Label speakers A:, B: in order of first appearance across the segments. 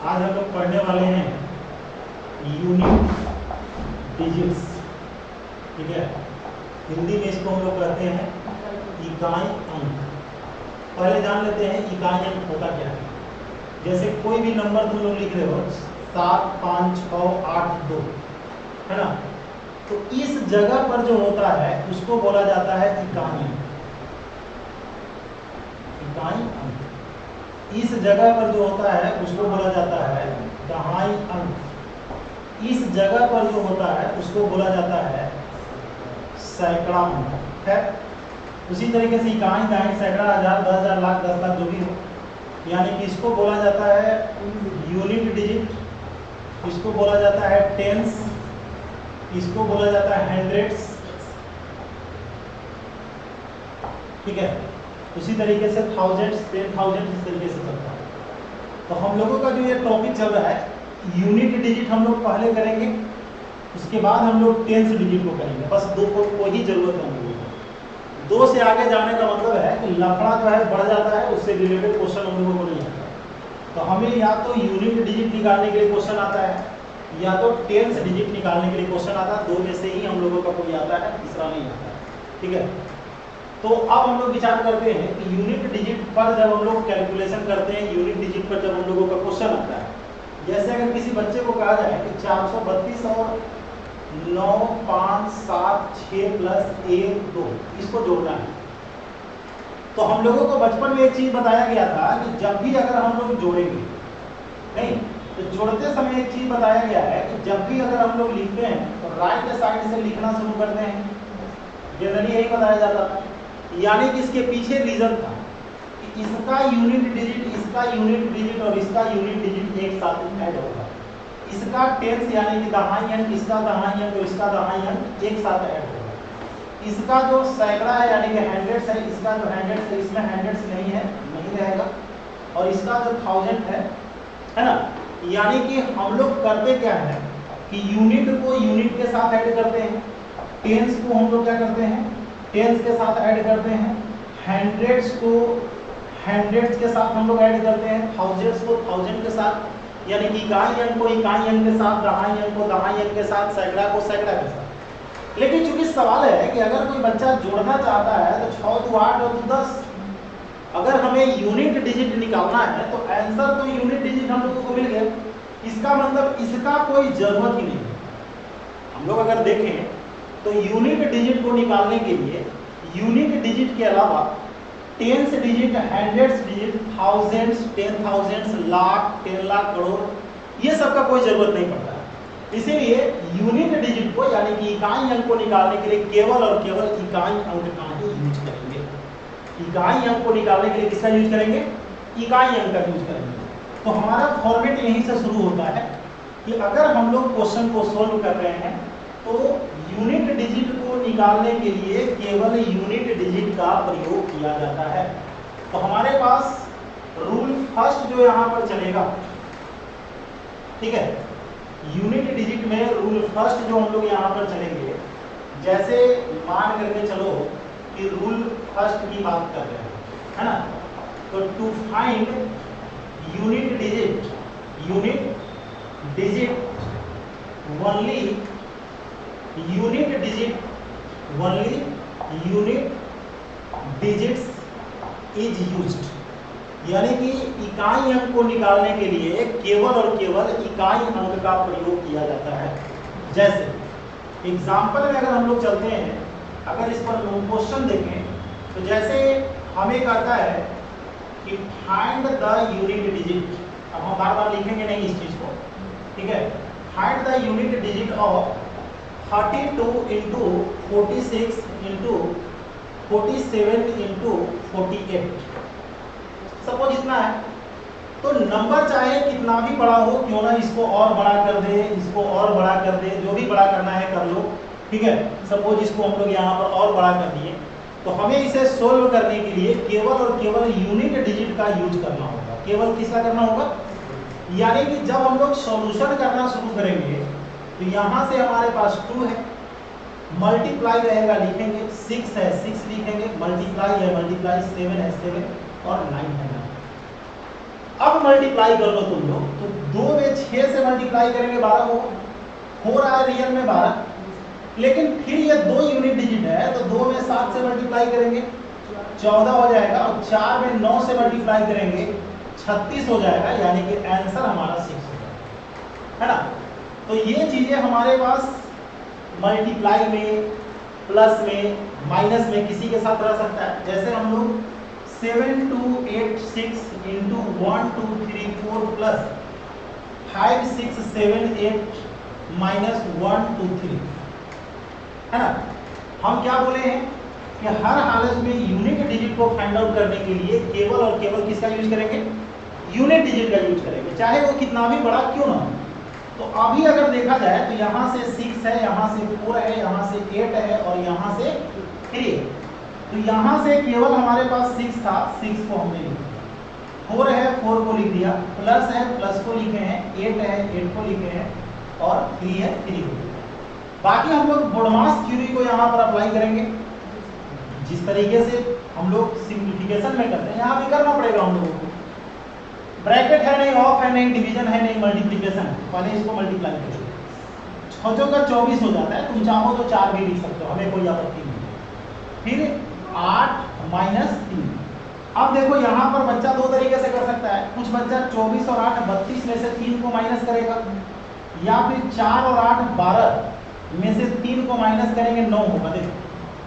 A: आज हम लोग पढ़ने वाले हैं यूनिट डिजिट्स। ठीक है, हिंदी में इसको हम लोग कहते हैं इकाई अंक। पहले जान लेते हैं इकाई अंक होता क्या है। जैसे कोई भी नंबर तुम लोग लिख रहे हो 7 5 6 8 2, है ना, तो इस जगह पर जो होता है उसको बोला जाता है इकाई अंक। इकाई अंक इस जगह पर जो होता है उसको बोला जाता है दहाई अंक। इस जगह पर जो होता है उसको बोला जाता है सैकड़ा अंक। है उसी तरीके से इकाई, दहाई, सैकड़ा, हजार, 10,000, लाख, 10 लाख जो भी हो, यानी कि इसको बोला जाता है यूनिट डिजिट, इसको बोला जाता है टेंस, इसको बोला जाता है हंड्रेड्स। ठीक है, उसी तरीके से थाउजेंड्स, 10,000 इस तरीके से चलता है। तो हम लोगों का जो ये टॉपिक चल रहा है यूनिट डिजिट हम लोग पहले करेंगे, उसके बाद हम लोग टेंस डिजिट को करेंगे। बस दो को ही जरूरत है हम लोगों को। दो से आगे जाने का मतलब है कि लफड़ा जो है बढ़ जाता है, उससे रिलेटेड क्वेश्चन हम लोगों को नहीं आता। तो हमें या तो यूनिट डिजिट निकालने के लिए क्वेश्चन आता है या तो टेंस डिजिट निकालने के लिए क्वेश्चन आता है। दो में से ही हम लोगों का कोई आता है, तीसरा नहीं आता है। ठीक है, तो अब हम लोग विचार करते हैं कि यूनिट डिजिट पर जब हम लोग कैलकुलेशन करते हैं, यूनिट डिजिट पर जब हम लोगों का क्वेश्चन आता है, जैसे अगर किसी बच्चे को कहा जाए कि 432 और 9 5 7 6 प्लस 1 2 इसको जोड़ना है, तो हम लोगों को बचपन में एक चीज बताया गया था कि जब भी अगर हम लोग जोड़ेंगे, नहीं तो जोड़ते समय एक चीज बताया गया है कि जब भी अगर हम लोग लिखते हैं तो राइट साइड से लिखना शुरू करते हैं। जनरली यही बताया जाता था, यानी कि इसके पीछे रीजन था कि इसका यूनिट डिजिट, इसका यूनिट डिजिट और इसका यूनिट डिजिट एक साथ ऐड होगा। इसका टेंस यानी कि दहाई अंक, इसका दहाई अंक और इसका दहाई अंक एक साथ ऐड होगा। इसका जो सैकड़ा है यानी कि हंड्रेड्स है, इसका जो हंड्रेड्स है इसमें हंड्रेड्स नहीं है, नहीं रहेगा। और इसका जो थाउजेंड है ना, यानी कि हम लोग करते क्या है कि यूनिट को यूनिट के साथ ऐड करते हैं, टेंस को हम लोग क्या करते हैं टेंस के साथ ऐड करते हैं, हंड्रेड्स को हंड्रेड्स के साथ हम लोग ऐड करते हैं, थाउजेंड्स को थाउजेंड के साथ, यानी कि इकाई अंक को इकाई अंक के साथ, दहाई अंक को दहाई अंक के साथ, सैकड़ा को सैकड़ा के साथ। लेकिन चूंकि सवाल है कि अगर कोई बच्चा जोड़ना चाहता है तो 6 2 8 और 10, अगर हमें यूनिट डिजिट निकालना है तो आंसर तो यूनिट डिजिट हम लोगों को मिल गया। इसका मतलब इसका कोई जरूरत ही नहीं है। हम लोग अगर देखें तो यूनिट डिजिट को निकालने के लिए यूनिट डिजिट के अलावा tens digit, hundreds digit, thousands, 10,000, lakh, 10 lakh, crore, ये सब का कोई जरूरत नहीं पड़ता है। इसीलिए यूनिट डिजिट को यानी कि इकाई अंक को निकालने के लिए केवल और केवल इकाई अंक का ही यूज करेंगे। इकाई अंक को निकालने के लिए किसका यूज करेंगे? इकाई अंक का यूज करेंगे। तो हमारा फॉर्मेट यहीं से शुरू होता है कि अगर हम लोग क्वेश्चन को सोल्व कर रहे हैं तो यूनिट डिजिट को निकालने के लिए केवल यूनिट डिजिट का प्रयोग किया जाता है। तो हमारे पास रूल फर्स्ट जो यहाँ पर चलेगा, ठीक है, यूनिट डिजिट में रूल फर्स्ट जो हम लोग यहाँ पर चलेंगे, जैसे मान करके चलो कि रूल फर्स्ट की बात कर रहे हैं, है ना, तो to find unit digit only unit digits is used, यानी कि इकाई अंक को निकालने के लिए केवल और केवल इकाई अंक का प्रयोग किया जाता है। जैसे एग्जाम्पल में अगर हम लोग चलते हैं, अगर इस पर क्वेश्चन देखें तो जैसे हमें कहता है कि फाइंड द यूनिट डिजिट, अब हम बार बार लिखेंगे नहीं इस चीज को, ठीक है, find the unit digit of 32 into 46 into 47 into 48, suppose इतना है। तो नंबर चाहे कितना भी बड़ा हो क्यों ना, इसको और बड़ा कर दे, इसको और बड़ा कर दे, जो भी बड़ा करना है कर लो, ठीक है। सपोज इसको हम लोग यहाँ पर और बड़ा कर दिए, तो हमें इसे सोल्व करने के लिए केवल और केवल यूनिट डिजिट का यूज करना होगा। केवल किसका करना होगा? यानी कि जब हम लोग सॉल्यूशन करना शुरू करेंगे तो यहाँ से हमारे पास 2 है, मल्टीप्लाई रहेगा, लिखेंगे 6 है 6 लिखेंगे, मल्टीप्लाई है मल्टीप्लाई, 7 है 7 और 9 है 9। अब मल्टीप्लाई कर लो तुम लोग, तो 2 में 6 से मल्टीप्लाई करेंगे 12 होगा, हो रहा है रियल में 12, लेकिन फिर ये 2 यूनिट डिजिट है तो 2 में 7 से मल्टीप्लाई करेंगे 14 हो जाएगा, और 4 में 9 से मल्टीप्लाई करेंगे 36 हो जाएगा, यानी कि आंसर हमारा 6 हो जाएगा, है ना। तो ये चीजें हमारे पास मल्टीप्लाई में, प्लस में, माइनस में किसी के साथ रह सकता है। जैसे हम लोग 7 2 8 6 इंटू 1 2 3 4 प्लस 5 6 7 8 माइनस 1 2 3, है ना। हम क्या बोले हैं कि हर हालत में यूनिट डिजिट को फाइंड आउट करने के लिए केवल और केवल किसका यूज करेंगे, यूनिट डिजिट का यूज करेंगे, चाहे वो कितना भी बड़ा क्यों ना हो। तो अभी अगर देखा जाए तो यहाँ से 6 है, यहाँ से 4 है, यहाँ से 8 है और यहाँ से 3 है। तो यहाँ से केवल हमारे पास 6 था, 6 को हमने लिख दिया, 4 है 4 को लिख दिया, प्लस है प्लस को लिखे हैं, 8 है 8 को लिखे हैं और 3 है 3 को लिखे हैं। बाकी हम लोग बोडमास थ्योरी को यहाँ पर अप्लाई करेंगे, जिस तरीके से हम लोग सिंप्लीफिकेशन में करते हैं यहाँ भी करना पड़ेगा हम लोगों को। ब्रैकेट है नहीं, ऑफ है नहीं, डिवीजन है नहीं, मल्टीप्लिकेशन है, पहले इसको मल्टीप्लाई करेंगे। 6 का 24 हो जाता है, तुम चाहो तो 4 भी लिख सकते हो, हमें कोई आपत्ति नहीं है। फिर 8 माइनस 3। अब देखो यहाँ पर बच्चा 2 तरीके से कर सकता है, कुछ बच्चा 24 और 8 32 में से 3 को माइनस करेगा, या फिर 4 और 8 12 में से 3 को माइनस करेंगे 9 होगा। देखो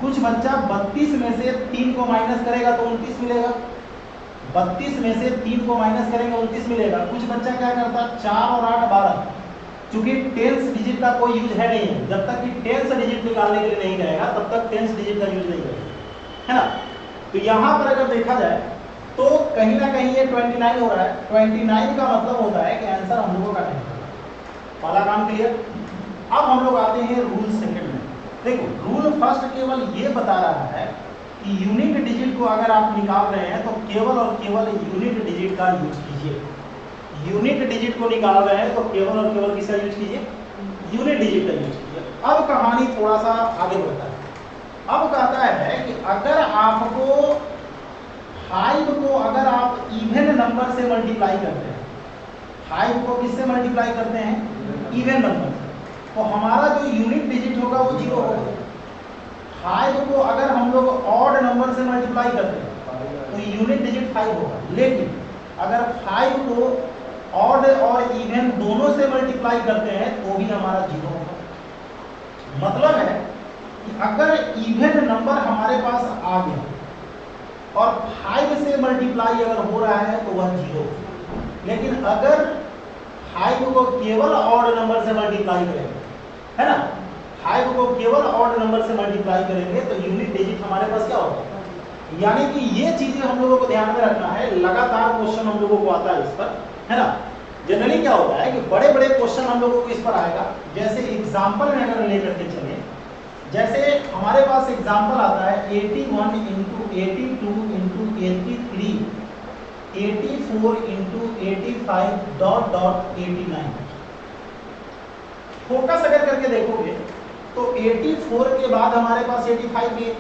A: कुछ बच्चा 32 में से 3 को माइनस करेगा तो 29 मिलेगा, 32 में से 3 को माइनस करेंगे 29 मिलेगा। कुछ बच्चा क्या करता है 4 और 8 12, चूंकि टेंस डिजिट का कोई यूज है नहीं है, जब तक कि टेंस डिजिट निकालने के लिए नहीं करेगा तब तक टेंस डिजिट का यूज नहीं करेगा, है ना। तो यहाँ पर अगर देखा जाए तो कहीं ना कहीं ये 29 हो रहा है। 29 का मतलब होता है कि आंसर हम लोगों का नहीं होगा। पहला काम क्लियर। अब हम लोग आते हैं रूल सेकंड में। देखो रूल फर्स्ट केवल ये बता रहा है कि यूनिट डिजिट को अगर आप निकाल रहे हैं तो केवल और केवल यूनिट डिजिट का यूज कीजिए। यूनिट डिजिट को निकाल रहे हैं तो केवल और केवल किसका यूज कीजिए, यूनिट डिजिट का यूज कीजिए। अब कहानी थोड़ा सा आगे बढ़ता है। अब कहता है कि अगर आपको 5 को अगर आप इवन नंबर से मल्टीप्लाई करते हैं, 5 को किससे मल्टीप्लाई करते हैं, इवन नंबर से, तो हमारा जो यूनिट डिजिट होगा वो 0 होगा। 5 को अगर हम लोग ऑड नंबर से मल्टीप्लाई करते हैं तो यूनिट डिजिट 5 होगा, लेकिन अगर 5 को ऑड और इवन दोनों से मल्टीप्लाई करते हैं तो भी हमारा 0 होगा। मतलब है कि अगर इवन नंबर हमारे पास आ गया और 5 से मल्टीप्लाई अगर हो रहा है तो वह 0, लेकिन अगर 5 को केवल ऑड नंबर से मल्टीप्लाई करेंगे, है ना, 5 को केवल ऑड नंबर से मल्टीप्लाई करेंगे तो यूनिट डिजिट हमारे पास क्या होगा। यानी कि ये चीजें हम लोगों को ध्यान में रखना है। लगातार क्वेश्चन हम लोगों को आता है इस पर, है ना। जनरली क्या होता है कि बड़े बड़े क्वेश्चन हम लोगों को इस पर आएगा। जैसे एग्जाम्पल में अगर लेकर के चले, जैसे हमारे पास एग्जाम्पल आता है 81 into 82 into 83 84 into 85 dot dot 89। Focus अगर करके देखोगे तो 84 के बाद हमारे पास 85 भी है,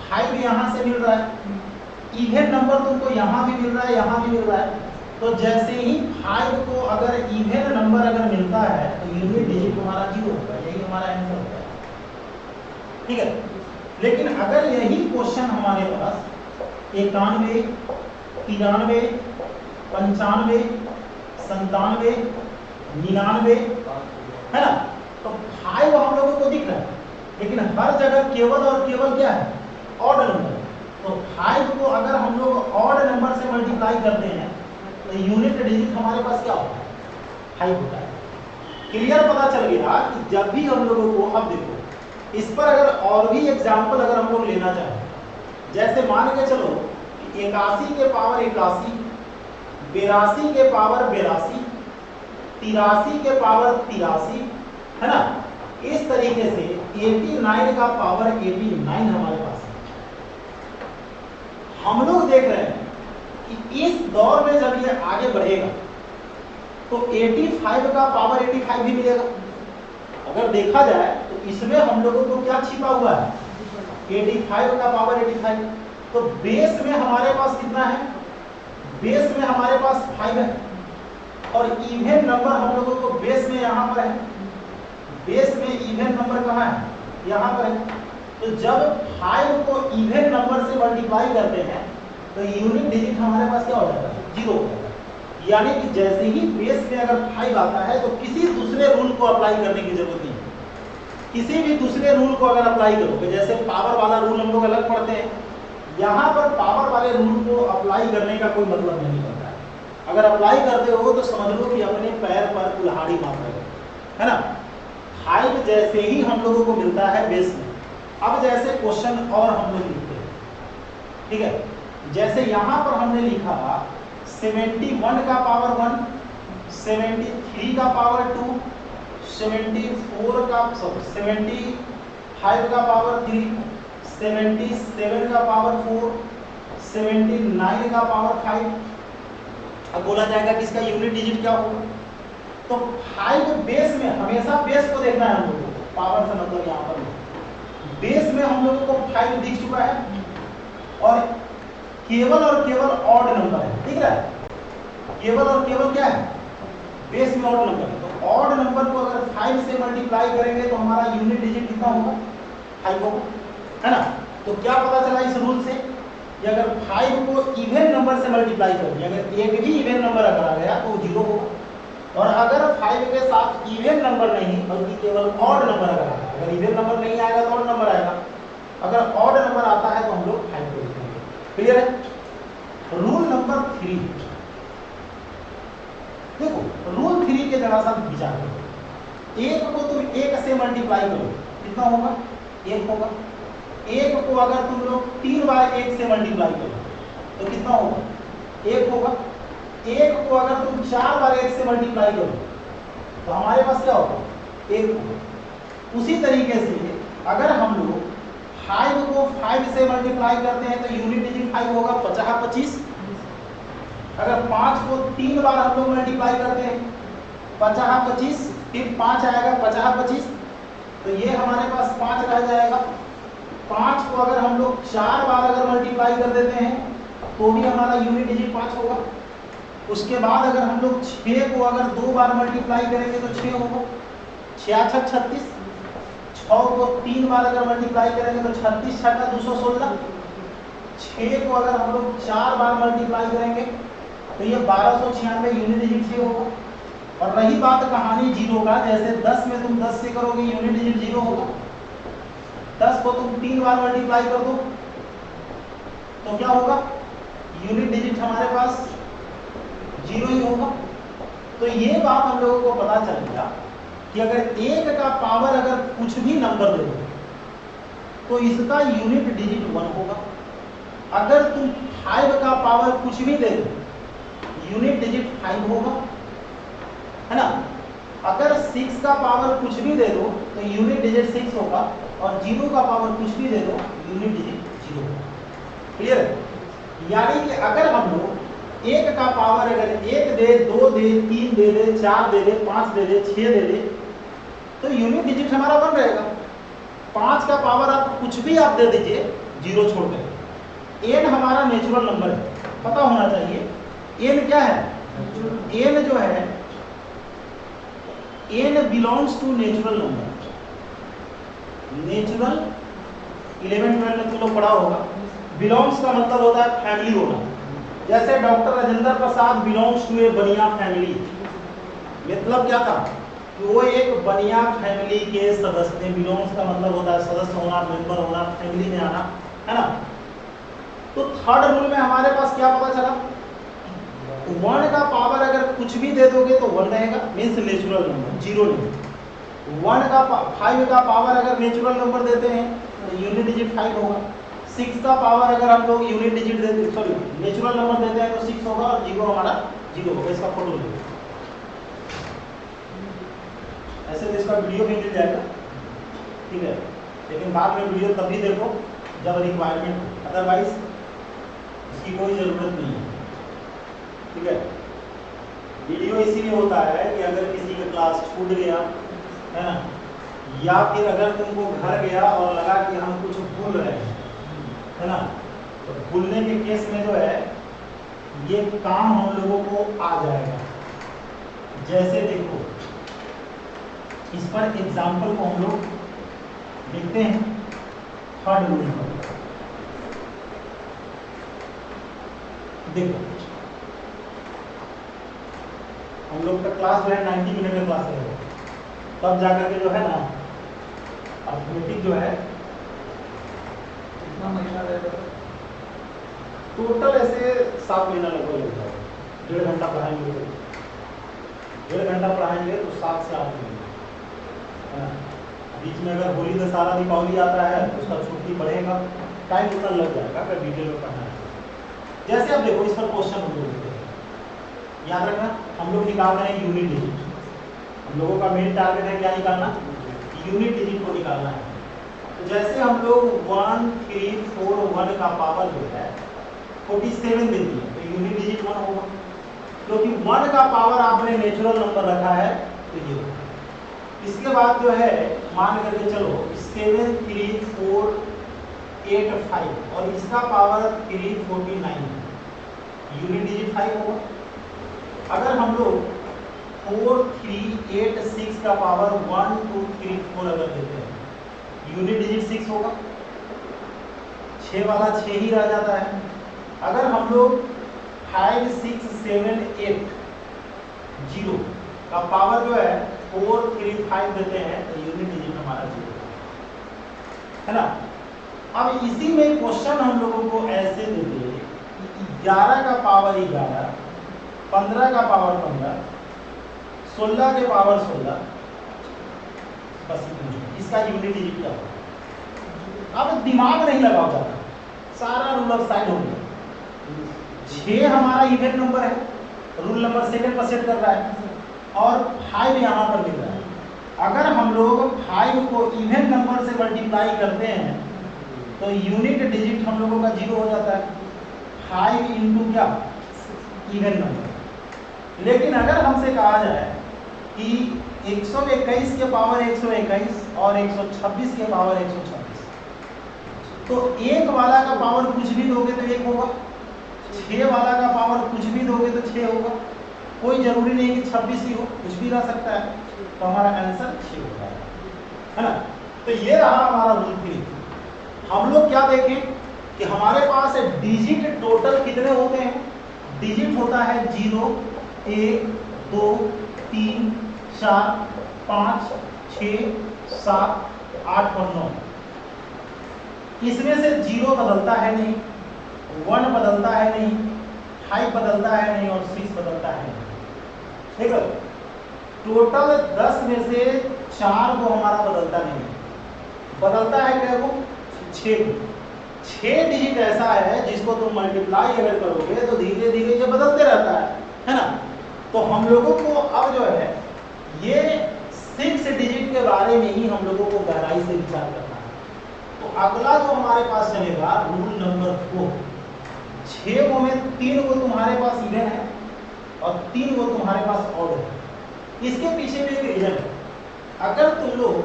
A: 5 यहाँ से मिल रहा है, इवन नंबर तुमको यहाँ भी मिल रहा है, यहाँ भी मिल रहा है। तो जैसे ही 5 को अगर इवन नंबर अगर मिलता है तो यूनिट डिजिट हमारा 0 होगा, यही हमारा आंसर होगा, ठीक है। लेकिन अगर यही क्वेश्चन हमारे पास 91 93 95 97 99 है ना, तो 5 हम लोगों को दिख रहा है, लेकिन हर जगह केवल और केवल क्या है, ऑड नंबर। तो 5 को अगर हम लोग ऑड नंबर से मल्टीप्लाई करते हैं तो यूनिट डिजिट हमारे पास क्या होता है, 5 होता है। क्लियर पता चल गया कि जब भी हम लोगों को, अब देखो इस पर अगर और भी एग्जाम्पल अगर हम लोग लेना चाहें, जैसे मान के चलो 81 के पावर 81, 82 के पावर 82, 83 के पावर 83, है ना। इस तरीके से 89 का पावर 89 हमारे पास है। हम लोग देख रहे हैं कि इस दौर में जब ये आगे बढ़ेगा तो 85 का पावर 85 भी मिलेगा। अगर देखा जाए तो इसमें हम लोगों को क्या छिपा हुआ है, 85 का पावर 85। तो बेस में हमारे पास कितना है, बेस में हमारे पास 5 है, और इवन नंबर हम लोगों को बेस में यहाँ पर है, बेस में इवन नंबर कहाँ है, यहाँ पर है। तो जब 5 को इवन नंबर से मल्टीप्लाई करते हैं तो यूनिट डिजिट हमारे पास क्या हो जाता है, 0 हो जाता है। यानी कि जैसे ही बेस में अगर 5 आता है तो किसी दूसरे रूल को अप्लाई करने की जरूरत नहीं है। किसी भी दूसरे रूल को अगर अप्लाई करोगे, जैसे पावर वाला रूल हम लोग अलग पढ़ते हैं, यहाँ पर पावर वाले रूल को अप्लाई करने का कोई मतलब नहीं बनता है। अगर अप्लाई करते हो तो समझ लो कि अपने पैर पर कुल्हाड़ी मार रहे हो, है ना। 5 जैसे ही हम लोगों को मिलता है बेस में, अब जैसे क्वेश्चन और हम लोग लिखते हैं, ठीक है। जैसे यहाँ पर हमने लिखा 71 का पावर 1, 73 का पावर 2, 74 का 75 का पावर 3, 77 का पावर 4, 79 का पावर 5। अब बोला जाएगा कि इसका यूनिट डिजिट क्या होगा। तो 5 बेस में, हमेशा बेस को देखना है हम लोगों को, पावर से मतलब यहाँ पर बेस में हम लोगों को 5 दिख चुका है और केवल ऑड नंबर है, ठीक है। केवल और केवल क्या है, बेस में ऑड नंबर है। तो ऑड नंबर को अगर 5 से मल्टीप्लाई करेंगे तो हमारा यूनिट डिजिट कितना होगा, 5 होगा, है ना। तो क्या पता चला इस रूल से कि अगर 5 को इवन नंबर से मल्टीप्लाई करेंगे, अगर एक भी इवन नंबर अगर आ गया तो वो 0 होगा। और अगर 5 के साथ इवन नंबर नहीं बल्कि केवल ऑड नंबर अगर आएगा, अगर इवन नंबर नहीं आएगा तो ऑड नंबर आएगा, अगर ऑड नंबर आता है तो हम लोग 5 को लिखेंगे। क्लियर है। रूल नंबर 3 देखो, रूल 3 के जरा सा विचार करो। 1 को तुम 1 से मल्टीप्लाई करो, कितना होगा, 1 होगा। 1 को अगर तुम लोग 3 बार 1 से मल्टीप्लाई करो तो कितना होगा, 1 होगा। 1 को अगर तुम 4 बार 1 से मल्टीप्लाई करो तो हमारे पास क्या होगा, 1 होगा। उसी तरीके से अगर हम लोग 5 को 5 से मल्टीप्लाई करते हैं तो यूनिट डिजिट 5 होगा, 50 25। अगर 5 को 3 बार हम लोग मल्टीप्लाई करते हैं, 50 25, फिर 5 आएगा, 50 25, तो ये हमारे पास 5 रह जाएगा। 5 को अगर हम लोग 4 बार अगर मल्टीप्लाई कर देते हैं तो भी हमारा यूनिट डिजिट 5 होगा। उसके बाद अगर हम लोग 6 को अगर 2 बार मल्टीप्लाई करेंगे तो 6 होगा, 6 6 36। 6 को 3 बार अगर मल्टीप्लाई करेंगे तो 36 6 216। 6 को अगर हम लोग 4 बार मल्टीप्लाई करेंगे तो ये 1296 यूनिट डिजिट 6 होगा। और रही बात कहानी 0 का, जैसे 10 में तुम 10 से करोगे यूनिट डिजिट 0 होगा। 10 को तुम 3 बार मल्टीप्लाई कर दो तो क्या होगा, यूनिट डिजिट हमारे पास 0 ही होगा। तो ये बात हम लोगों को पता चल गया कि अगर 1 का पावर अगर कुछ भी नंबर दे दो तो इसका यूनिट डिजिट 1 होगा। अगर तुम 5 का पावर कुछ भी दे दो यूनिट डिजिट 5 होगा, है ना। अगर 6 का पावर कुछ भी दे दो तो यूनिट डिजिट 6 होगा, और 0 का पावर कुछ भी दे दो यूनिट डिजिट 0 होगा। क्लियर है। यानी कि अगर हम लोग 1 का पावर अगर 1 दे, 2 दे, 3 दे दे, 4 दे दे, 5 दे दे, 6 दे दे तो यूनिट डिजिट हमारा 1 रहेगा। 5 का पावर आप कुछ भी आप दे दीजिए 0 छोड़कर। n हमारा नेचुरल नंबर है, पता होना चाहिए। n क्या है, n जो है n belongs to natural number. Natural 11-12 में तुम लोग पढ़ा होगा। बिलोंग्स का मतलब होता है फैमिली होना। जैसे doctor Rajendra Prasad belongs to a Bania family, मतलब क्या था कि वो एक बनिया फैमिली के सदस्य थे। बिलोंग्स का मतलब होता है सदस्य होना, मेंबर होना, फैमिली में आना, है ना। तो थर्ड रूल में हमारे पास क्या पता चला, 1 का पावर अगर कुछ भी दे दोगे तो 1 रहेगा, मीन्स नेचुरल नंबर, 0 नहीं। 5 का पावर अगर नेचुरल नंबर देते हैं तो यूनिट डिजिट 5 होगा। 6 का पावर अगर हम लोग यूनिट डिजिट देते, सॉरी नेचुरल नंबर देते हैं तो 6 होगा, और 0 हमारा 0 होगा। इसका फोटो ले ऐसे तो इसका वीडियो भी मिल जाएगा, ठीक है। लेकिन बाद में वीडियो तभी देखो जब रिक्वायरमेंट हो, अदरवाइज इसकी कोई ज़रूरत नहीं है, ठीक है। वीडियो इसीलिए होता है कि अगर किसी का क्लास छूट गया, है ना, या फिर अगर तुमको घर गया और लगा कि हम कुछ भूल रहे हैं, है ना, तो भूलने के केस में जो है ये काम हम लोगों को आ जाएगा। जैसे देखो इस पर एग्जाम्पल को हम लोग देखते हैं थर्ड रूल पर। देखो हम लोग का क्लास जो है 90 मिनट का क्लास रहेगा, तब जाकर के जो है ना अर्थमेटिक जो है कितना महीना रहेगा, टोटल ऐसे 7 महीना लगभग लग जाएगा। 1.5 घंटा पढ़ाएंगे, 1.5 घंटा पढ़ाएंगे तो 7 से 8 महीने। बीच में अगर होली दशहरा दीपावली आता है तो उसका छुट्टी पड़ेगा, टाइम उतना लग जाएगा अगर डिटेल में पढ़ना है। जैसे आप देखो इस पर क्वेश्चन हम लोग देखते हैं, याद रखना हम लोग निकाल रहे हैं यूनिट डिजिट। हम लोगों का मेन टारगेट है क्या निकालना, यूनिट डिजिट को निकालना है। तो जैसे हम लोग 1341 का पावर जो है 47 देती है तो यूनिट डिजिट 1 होगा, क्योंकि 1 का पावर आपने नेचुरल नंबर रखा है तो ये। इसके बाद जो है मान करके चलो 73485 और इसका पावर 349, यूनिट डिजिट 5 होगा। अगर हम लोग 4386 का पावर 1234 अगर देते हैं यूनिट डिजिट 6 होगा, 6 वाला 6 ही रह जाता है। अगर हम लोग 56780 का पावर जो है 435 देते हैं तो यूनिट डिजिट हमारा 0 है ना। अब इसी में क्वेश्चन हम लोगों को ऐसे देते हैं 11 का पावर 11, 15 का पावर 15, 16 के पावर 16, बस इसका यूनिट डिजिट क्या होगा। अब दिमाग नहीं लगाओ जाता, सारा रूल ऑफ साइन हो गया। 6 हमारा इवेंट नंबर है, रूल नंबर सेकंड पर सेट कर रहा है और 5 यहाँ पर मिल रहा है। अगर हम लोग 5 को इवेंट नंबर से मल्टीप्लाई करते हैं तो यूनिट डिजिट हम लोगों का 0 हो जाता है। 5 इंटू क्या, इवेंट नंबर। लेकिन अगर हमसे कहा जाए कि 121 के पावर 121 और 126 के पावर 126, तो 1 वाला का पावर कुछ भी दोगे तो 1 होगा, 6 वाला का पावर कुछ भी दोगे तो 6 होगा। कोई जरूरी नहीं कि 26 ही हो, कुछ भी रह सकता है। तो हमारा आंसर 6 होता है ना। तो ये रहा हमारा रूल 3। हम लोग क्या देखें कि हमारे पास डिजिट टोटल कितने होते हैं। डिजिट होता है 0, 1, 2, 3, 4, 5, 6, 7, 8 और 9। इसमें से 0 बदलता है नहीं, 1 बदलता है नहीं, 5 बदलता है नहीं और 6 बदलता है नहीं। ठीक है, टोटल 10 में से 4 को हमारा बदलता नहीं, बदलता है क्या को 6 को। 6 डिजिट ऐसा है जिसको तुम मल्टीप्लाई अगर करोगे तो धीरे धीरे ये बदलते रहता है ना। तो हम लोगों को अब जो है ये 6 डिजिट के बारे में ही हम लोगों को गहराई से विचार करना है। तो अगला जो हमारे पास चलेगा रूल नंबर 4। 6 में 3 को तुम्हारे पास इवन है और 3 को तुम्हारे पास ऑड है। इसके पीछे भी एक रीजन है। अगर तुम लोग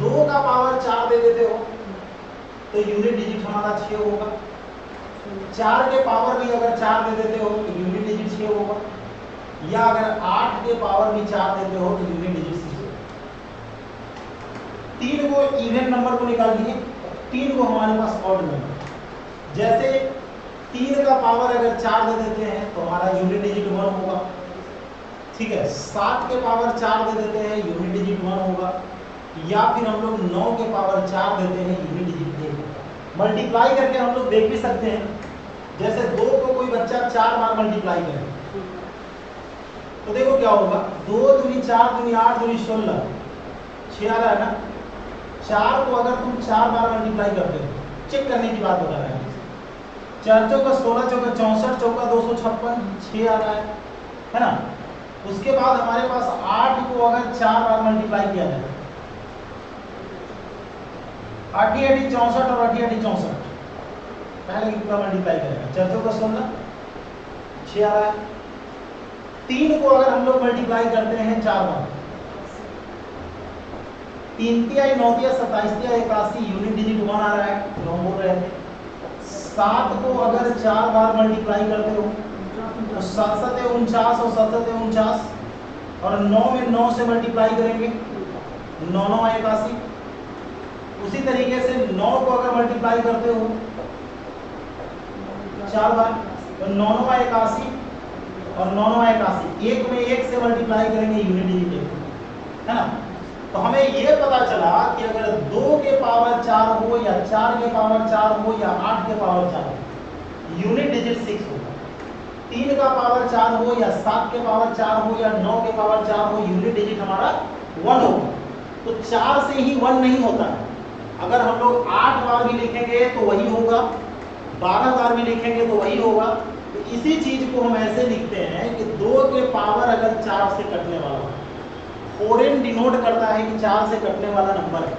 A: 2 का पावर 4 दे देते हो तो यूनिट डिजिट हमारा 6 होगा। 4 के पावर भी अगर 4 दे देते हो तो यूनिट डिजिट 6 होगा। या अगर 8 के पावर भी 4 देते हो तो यूनिट डिजिट 6 होगा। 3 को इवन नंबर को निकाल दिए, 3 को हमारे पास ऑड नंबर। जैसे 3 का पावर अगर 4 दे देते हैं तो हमारा यूनिट डिजिट 1 होगा। ठीक है, 7 के पावर 4 दे देते हैं यूनिट डिजिट 1 होगा। या फिर हम लोग 9 के पावर 4 देते हैं यूनिट डिजिट 1 होगा। मल्टीप्लाई करके हम लोग देख भी सकते हैं। जैसे 2 को कोई बच्चा 4 बार मल्टीप्लाई करे तो देखो क्या होगा, 2 दूनी 4 दूनी 8 दूनी 16, 6 आ रहा है ना। 4 को अगर तुम 4 बार मल्टीप्लाई करते हो, चेक करने की बात बता रहे हैं। 4 चौका 16, चौका 64, चौका 256, 6 आ रहा है ना। उसके बाद हमारे पास 8 को अगर 4 बार मल्टीप्लाई किया जाए, 8 8 64 और 8 8 64, पहले की पूरा मल्टीप्लाई करेगा। 4 चौका 16, 6 आ रहा है। 3 को अगर हम लोग मल्टीप्लाई करते हैं 4 बार, 3 तिया 9 तिया 27 तिया 81, यूनिट डिजिट 1 आ रहा है जो हम बोल रहे थे। 7 को अगर 4 बार मल्टीप्लाई करते हो तो 7 49 और 7 49 और 9 में 9 से मल्टीप्लाई करेंगे 9 9 81। उसी तरीके से 9 को अगर मल्टीप्लाई करते हो 4 बार तो 9 9 81 और 9 9 81, एक में एक से मल्टीप्लाई करेंगे यूनिट डिजिट है ना। तो हमें ये पता चला कि अगर 2 के पावर 4 हो या 4 के पावर 4 हो या 8 के पावर 4 हो, यूनिट डिजिट 6 होगा। 3 का पावर 4 हो या 7 के पावर 4 हो या 9 के पावर 4 हो, यूनिट डिजिट हमारा 1 होगा। तो 4 से ही 1 नहीं होता है। अगर हम लोग 8 बार भी लिखेंगे तो वही होगा, 12 बार भी लिखेंगे तो वही होगा। तो इसी चीज को हम ऐसे लिखते हैं कि 2 के पावर अगर 4 से कटने वाला हो, फॉरेन डिनोट करता है कि 4 से कटने वाला नंबर है।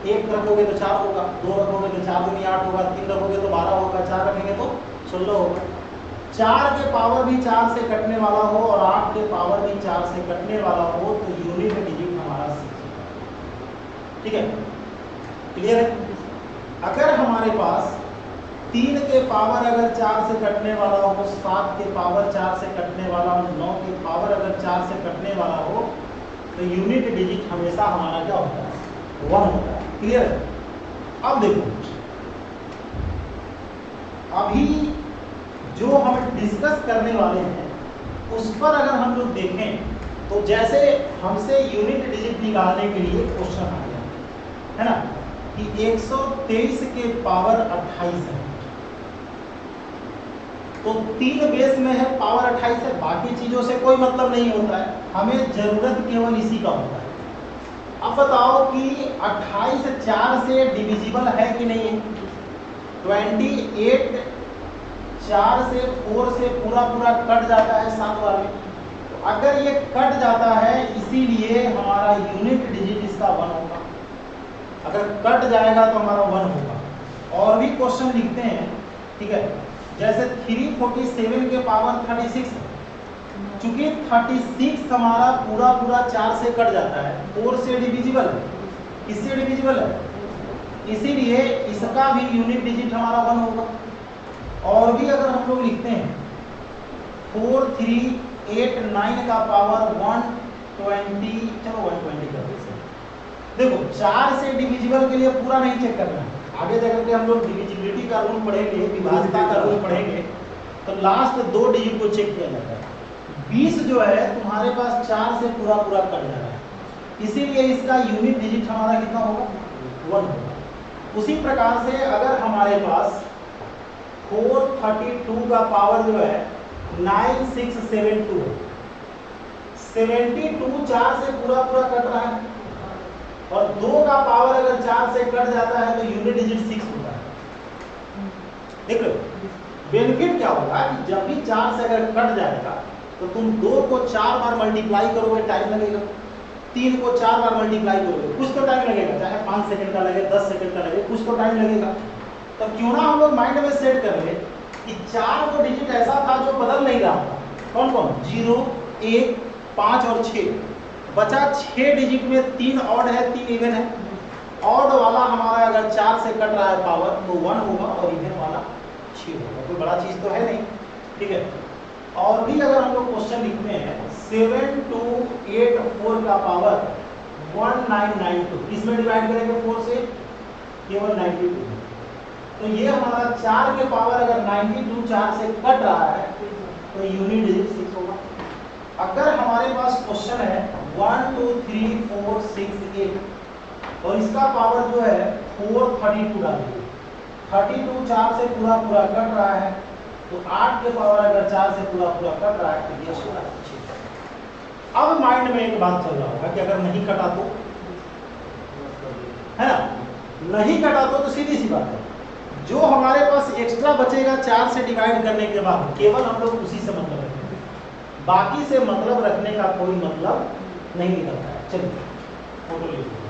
A: 1 रखोगे तो 4 होगा, 2 रखोगे तो 4 दूनी 8 होगा, 3 रखोगे तो 12 होगा, 4 रखेंगे तो 16 होगा। 4 के पावर भी 4 से कटने वाला हो और 8 के पावर भी 4 से कटने वाला हो तो यूनिट डिजिट हमारा 6 होगा। ठीक है, क्लियर है। अगर हमारे पास 3 के पावर अगर 4 से कटने वाला हो, 7 के पावर 4 से कटने वाला हो, 9 के पावर अगर 4 से कटने वाला हो, तो यूनिट डिजिट हमेशा हमारा क्या होता है, 1 होता है। क्लियर है। अब देखो, अभी जो हम डिस्कस करने वाले हैं उस पर अगर हम लोग देखें तो जैसे हमसे यूनिट डिजिट निकालने के लिए क्वेश्चन आ गया है ना कि 123 के पावर 28 है, तो 3 बेस में है, पावर 28 है, बाकी चीजों से कोई मतलब नहीं होता है, हमें जरूरत केवल इसी का होता है। अब बताओ कि 28 4 से डिविजिबल है कि नहीं है। 28 4 से 4 से पूरा पूरा कट जाता है 7 बार में। तो अगर ये कट जाता है, इसीलिए हमारा यूनिट डिजिट इसका 1 होगा। अगर कट जाएगा तो हमारा 1 होगा। और भी क्वेश्चन लिखते हैं, ठीक है, जैसे 347 के पावर 36 है। चूंकि 36 हमारा पूरा पूरा 4 से कट जाता है, 4 से डिविजिबल है, किससे डिविजिबल है, इसीलिए इसका भी यूनिट डिजिट हमारा 1 होगा। और भी अगर हम लोग लिखते हैं 4389 का पावर 120, चलो 120 कर देते हैं। देखो 4 से डिविजिबल के लिए पूरा नहीं चेक करना है, आगे जाकर के हम लोग डिविजिबिलिटी का रूल पढ़ेंगे, विभाज्यता का रूल पढ़ेंगे, तो लास्ट 2 डिजिट को चेक किया जाता है। 20 जो है तुम्हारे पास 4 से पूरा पूरा कट जा रहा है, इसीलिए इसका यूनिट डिजिट हमारा कितना होगा, 1 होगा। उसी प्रकार से अगर हमारे पास 432 का पावर जो है 9672 है, 72 4 से पूरा पूरा कट रहा है, और 2 का पावर अगर 4 से कट जाता है तो यूनिट डिजिट 6 होता है। देख लो बेनिफिट क्या होगा कि जब भी 4 से अगर कट जाएगा तो तुम 2 को 4 बार मल्टीप्लाई करोगे, टाइम लगेगा। 3 को 4 बार मल्टीप्लाई करोगे, कुछ तो टाइम लगेगा, चाहे 5 सेकंड का लगे, 10 सेकंड का लगे, कुछ तो टाइम लगेगा। तो क्यों ना हम लोग माइंड में सेट कर ले कि 4 को डिजिट ऐसा था जो बदल नहीं रहा था, कौन कौन, 0 1 5 और 6, बचा 6 डिजिट में 3 ऑड है, 3 इवन है। ऑड वाला हमारा अगर 4 से कट रहा है पावर तो 1 होगा और इवन वाला 6 होगा, कोई बड़ा चीज तो है नहीं। ठीक है, और भी अगर हम लोग क्वेश्चन लिखते हैं 7284 का पावर 1992, इसमें डिवाइड करेंगे 4 से, केवल 92। तो ये हमारा 4 के पावर अगर 92 4 से कट रहा है तो यूनिट डिजिट 6 होगा। अगर हमारे पास क्वेश्चन है 1 2 3 4 6 8 और इसका पावर जो है 432 डालिए, 32 4 से पूरा पूरा कट रहा है, तो 8 के पावर अगर 4 से पूरा पूरा कट रहा है तो ये 16। अब माइंड में एक बात चल रहा होगा कि अगर नहीं कटा तो, है ना, नहीं कटा तो सीधी सी बात है, जो हमारे पास एक्स्ट्रा बचेगा 4 से डिवाइड करने के बाद केवल हम लोग उसी से मतलब रखेंगे, बाकी से मतलब रखने का कोई मतलब नहीं निकलता है। चलिए फोटो ले लीजिए।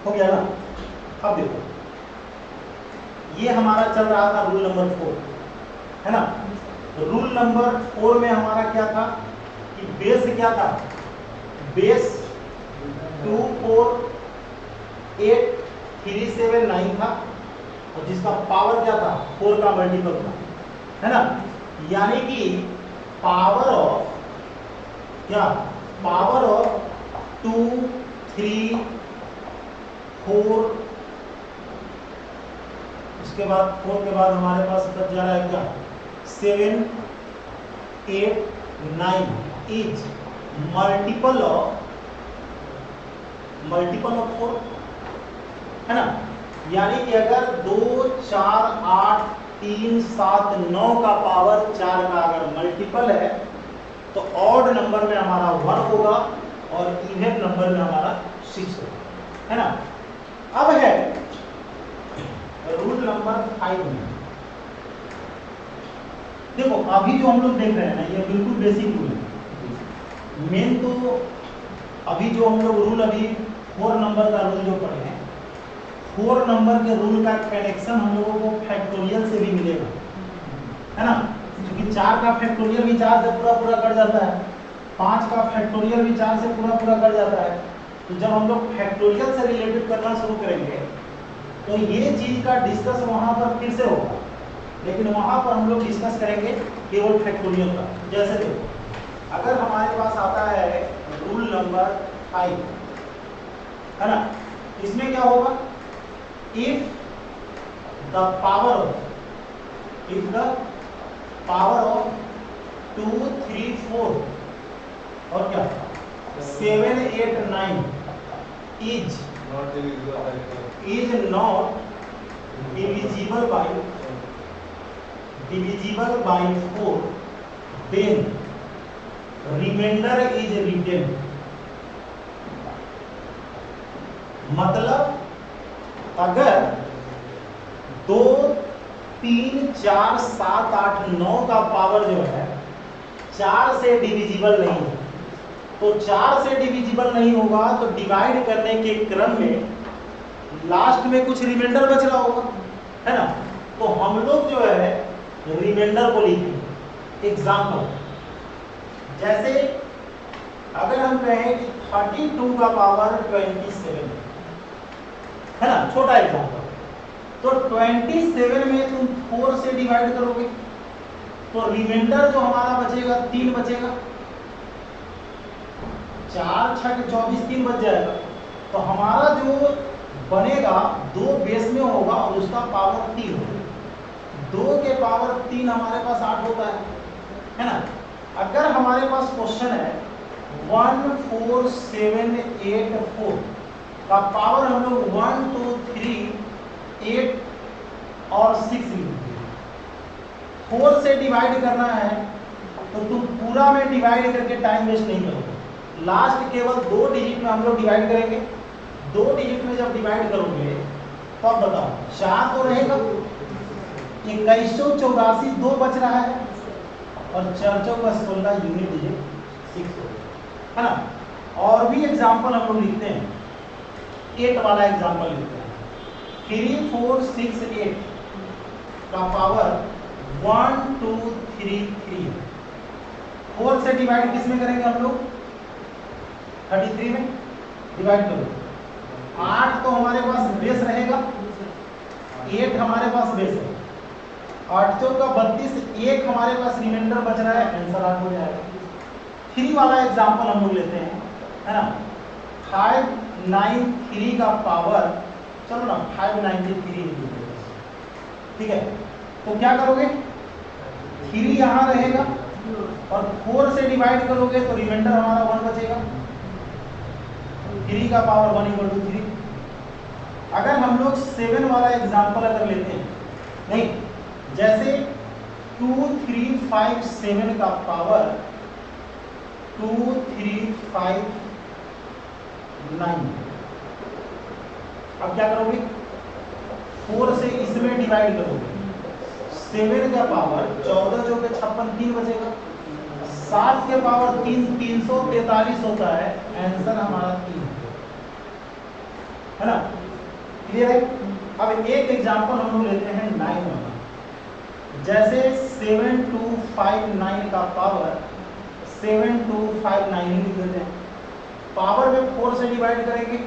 A: हो गया ना। अब देखो ये हमारा चल रहा था रूल नंबर 4, है ना। रूल नंबर 4 में हमारा क्या था कि बेस क्या था, बेस 248,379 था, और जिसका पावर क्या था 4 का मल्टीपल था, है ना। यानी कि पावर ऑफ क्या, पावर ऑफ 2, 3, 4, उसके बाद 4 के बाद हमारे पास बच जा रहा है क्या 7, 8, 9 इज मल्टीपल ऑफ 4, है ना। यानी कि अगर 2, 4, 8, 3, 7, 9 का पावर 4 का अगर मल्टीपल है तो ऑड नंबर में हमारा 1 होगा और इवन नंबर में हमारा 6 होगा, है ना। अब है रूल नंबर 5 में। देखो अभी जो हम लोग देख रहे हैं ना, ये बिल्कुल बेसिक रूल है। मेन तो अभी जो हम लोग रूल अभी 4 नंबर का रूल जो पढ़े हैं, 4 नंबर के रूल का कनेक्शन हम लोगों को फैक्टोरियल से भी मिलेगा, है ना। क्योंकि 4 का फैक्टोरियल भी 4 से पूरा कर जाता है, 5 का फैक्टोरियल भी 4 से पूरा कर जाता है। तो जब हम लोग फैक्टोरियल से रिलेटेड करना शुरू करेंगे तो ये चीज का डिस्कस वहां पर फिर से होगा, लेकिन वहां पर हम लोग डिस्कस करेंगे केवल फैक्टोरियल का। जैसे देखो अगर हमारे पास आता है रूल नंबर 5, है ना, इसमें क्या होगा, इफ द पावर ऑफ 2, 3, 4 और क्या 7, 8, 9 is not divisible by 4, then remainder is retained। मतलब अगर 2, 3, 4, 7, 8, 9 का पावर जो है 4 से डिविजिबल नहीं है, तो 4 से डिविजिबल नहीं होगा तो डिवाइड करने के क्रम में लास्ट में कुछ रिमाइंडर बच रहा होगा, है ना। तो हम लोग जो है रिमाइंडर को लिखेंगे। एग्जाम्पल जैसे अगर हम कहें कि 32 का पावर 27, है ना, छोटा एग्जाम्पल, तो 27 में तुम 4 से डिवाइड करोगे तो रिमाइंडर जो हमारा बचेगा 3 बचेगा, 4, 6, 24, 3 बच जाएगा। तो हमारा जो बनेगा 2 बेस में होगा और उसका पावर 3 होगा। 2 के पावर 3 हमारे पास 8 होता है ना। अगर हमारे पास क्वेश्चन है 1, 4, 7, 8, 4 का पावर हम लोग 1, 2, 3, 8 और 6 लिखेंगे। 4 से डिवाइड करना है तो तुम पूरा में डिवाइड करके टाइम वेस्ट नहीं करोगे, लास्ट केवल 2 डिजिट में हम लोग डिवाइड करेंगे। 2 डिजिट में जब डिवाइड करोगे तो अब बताओ 4 तो रहेगा, 2184 2 बच रहा है और 4 का 16 यूनिट डिजिट 6 है ना। और भी एग्जांपल हम लोग लिखते हैं, 8 वाला एग्जांपल लिखते हैं। 3, 4, 6, 8 का पावर 1, 2, 3, 3। 4 से डिवाइड किस में करेंगे हम लोग 33 में डिवाइड करो। 8 तो हमारे पास बेस रहेगा, 8 हमारे पास बेस है, 8 का 32, 1 हमारे पास रिमाइंडर बच रहा है, आंसर 8 हो जाएगा। 3 वाला एग्जांपल हम लोग लेते हैं, है ना। 593 का पावर, चलो ना 593 लिख दीजिए, ठीक है। तो क्या करोगे 3 यहाँ रहेगा और 4 से डिवाइड करोगे तो रिमाइंडर हमारा 1 बचेगा। 3 का पावर 1 = 3। अगर हम लोग 7 वाला एग्जांपल अगर लेते हैं, नहीं, जैसे 2357 का पावर 2359, अब क्या करोगे 4 से इसमें डिवाइड करोगे, 7 का पावर 14 जो के 56 3 बचेगा, 7 के पावर 3 343 होता है, आंसर हमारा 3 है ना। क्लियर है। अब एक एग्जांपल हम लोग लेते हैं 9 वाला। जैसे 7259 का पावर 7259 लिख देते हैं, पावर में 4 से डिवाइड करेंगे,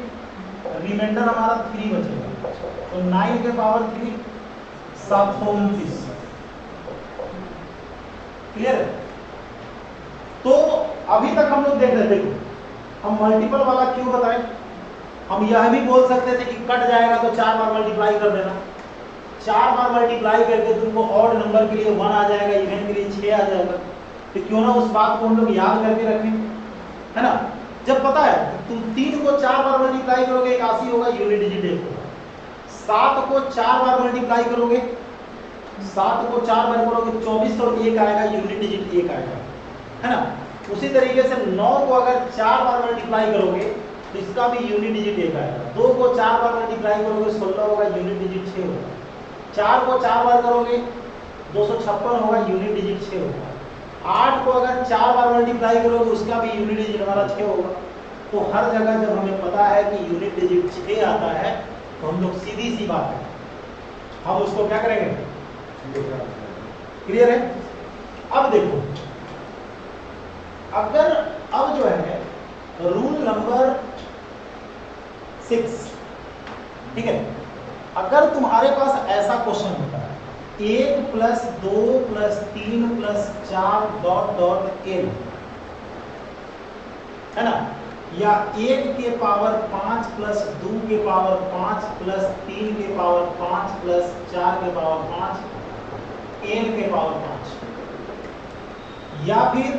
A: रिमाइंडर हमारा 3 बचेगा, तो 9 के पावर 3 729। क्लियर है? तो अभी तक हम लोग देख रहे थे, हम मल्टीपल वाला क्यों बताएं, हम यह भी बोल सकते थे कि कट जाएगा तो 4 बार मल्टीप्लाई कर देना, 4 बार मल्टीप्लाई करके तुमको ऑड नंबर के लिए 1 आ जाएगा, इवन के लिए 6 आ जाएगा। तो क्यों ना उस बात को हम लोग याद करके रखें, है ना? जब पता है तुम 3 को 4 बार मल्टीप्लाई करोगे 81 होगा, यूनिट डिजिट 1 होगा। 7 को 4 बार मल्टीप्लाई करोगे, 7 को 4 बार करोगे 24 और 1 आएगा, यूनिट डिजिट 1 आएगा, है ना? उसी तरीके से 9 को अगर 4 बार मल्टीप्लाई करोगे तो इसका भी यूनिट डिजिट 1 आएगा। 2 को 4 बार मल्टीप्लाई करोगे 16 होगा, यूनिट डिजिट 6 होगा। 4 को 4 बार करोगे 256 होगा, यूनिट डिजिट 6 होगा। 8 को अगर 4 बार मल्टीप्लाई करोगे उसका भी यूनिट डिजिट हमारा 6 होगा। तो हर जगह जब हमें पता है कि यूनिट डिजिट 6 आता है तो हम लोग सीधी सी बात है हम उसको क्या करेंगे, क्लियर है? अब देखो, अगर अब जो है रूल नंबर 6, ठीक है, अगर तुम्हारे पास ऐसा क्वेश्चन होता है 1 + 2 + 3 + 4 ... n, है ना, या 1 के पावर 5 + 2 के पावर 5 + 3 के पावर 5 + 4 के पावर 5 n के पावर 5, या फिर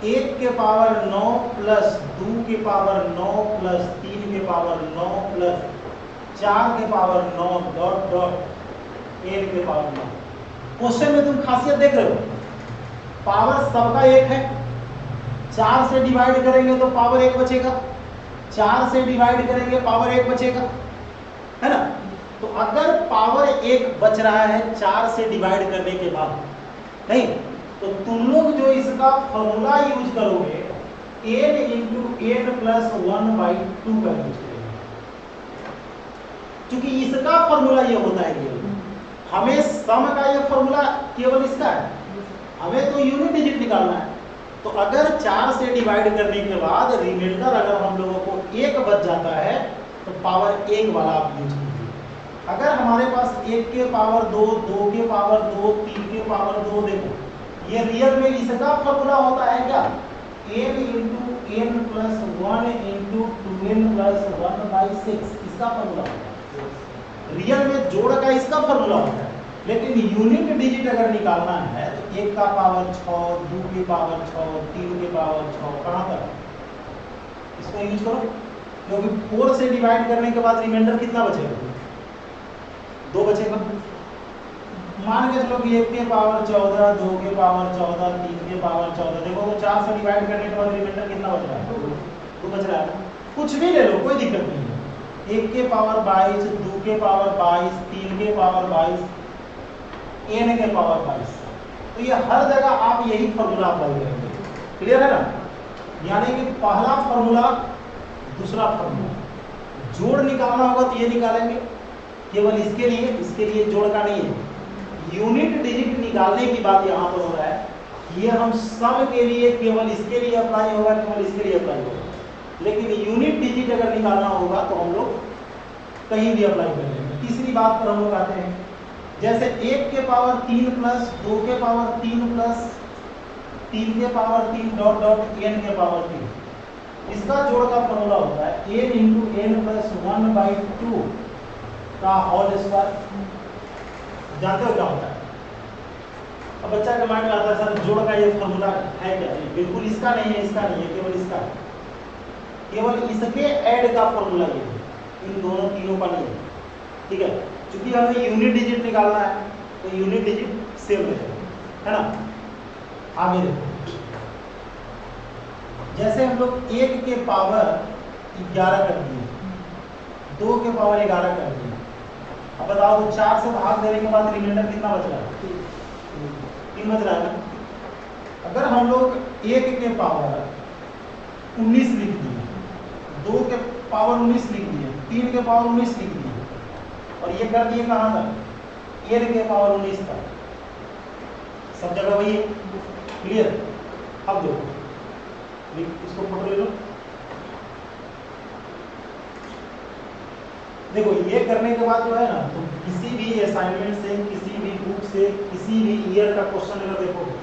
A: 1 के पावर 9 + 2 के पावर 9 + 3 के पावर 9 + 4 के पावर 9 ... n के पावर 9। क्वेश्चन में तुम खासियत देख रहे हो, पावर सबका 1 है, 4 से डिवाइड करेंगे तो पावर 1 बचेगा, 4 से डिवाइड करेंगे पावर 1 बचेगा, है ना? तो अगर पावर 1 बच रहा है 4 से डिवाइड करने के बाद, नहीं तो तुम लोग जो इसका फॉर्मूला यूज करोगे n × n + 1/2 का यूज करेंगे, क्योंकि इसका फॉर्मूला ये होता है, हमें सम का ये फॉर्मूला केवल इसका है, हमें तो यूनिट डिजिट निकालना है। तो अगर 4 से डिवाइड करने के बाद रिमाइंडर अगर हम लोगों को 1 बच जाता है तो पावर 1 वाला आप यूज कीजिए। अगर हमारे पास 1 के पावर 2, 2 के पावर 2, 3 के पावर 2, देखो ये रियल में इसका फॉर्मूला होता है क्या, n × n + 1 × 2n + 1/6, इसका फॉर्मूला होता है। रियल में जोड़ का इसका फॉर्मूला होता है, लेकिन यूनिट डिजिट अगर निकालना है तो 1 का पावर 6, 2 के पावर 6, 3 के पावर 6, कहाँ तक इसको यूज करो, क्योंकि 4 से डिवाइड करने के बाद रिमाइंडर कितना बचेगा, 2 बचेगा। मान के चलो कि 1 के पावर 14, 2 के पावर 14, 3 के पावर 14, देखो तो 4 से डिवाइड करने के बाद रिमाइंडर कितना बच रहा है, 2 बच रहा है। कुछ भी ले लो कोई दिक्कत नहीं है, 1 के पावर 22, 2 के पावर 22, 3 के पावर 22, n के पावर 22, तो ये हर जगह आप यही फॉर्मूला अप्लाई करेंगे, क्लियर है ना? यानी कि पहला फॉर्मूला, दूसरा फॉर्मूला, जोड़ निकालना होगा तो ये निकालेंगे, केवल इसके लिए जोड़ का नहीं है। यूनिट डिजिट निकालने की बात यहाँ पर हो रहा है, ये हम सम के लिए केवल इसके लिए अप्लाई होगा, केवल इसके लिए अप्लाई होगा, लेकिन यूनिट डिजिट अगर निकालना होगा तो हम लोग कहीं भी अप्लाई कर लेंगे। तीसरी बात पर हम लोग आते हैं, जैसे 1 के पावर 3 + 2 के पावर 3 + 3 के पावर 3 ... n के पावर 3, इसका जोड़ का फॉर्मूला होता है n × n + 1/2 का होल स्क्वायर। जानते हो क्या होता है? अब बच्चा के माइंड में आता है सर जोड़ का ये फॉर्मूला है क्या? बिल्कुल इसका नहीं है, इसका नहीं है, केवल इसका है, केवल इसके ऐड का फॉर्मूला ये है, इन दोनों तीनों का नहीं है, ठीक है? क्योंकि हमें यूनिट डिजिट निकालना है तो यूनिट डिजिट सेम रहेगा, है ना? आगे देखो, जैसे हम लोग 1 के पावर 11 कर दिए, 2 के पावर 11 कर दिए, अब बताओ तो 4 से भाग देने के बाद रिमाइंडर कितना बच रहा है, 3 बच रहा है ना? अगर हम लोग 1 के पावर 19 लिख दिए, 2 के पावर 19 लिख दिए, 3 के पावर 19 लिख दिए, और ये कर दिए कहाँ तक, n के पावर 19 तक, सब जगह वही है, क्लियर? अब देखो इसको फोटो ले लो, देखो ये करने के बाद जो है ना, तुम किसी भी असाइनमेंट से, किसी भी बुक से, किसी भी ईयर का क्वेश्चन अगर देखोगे,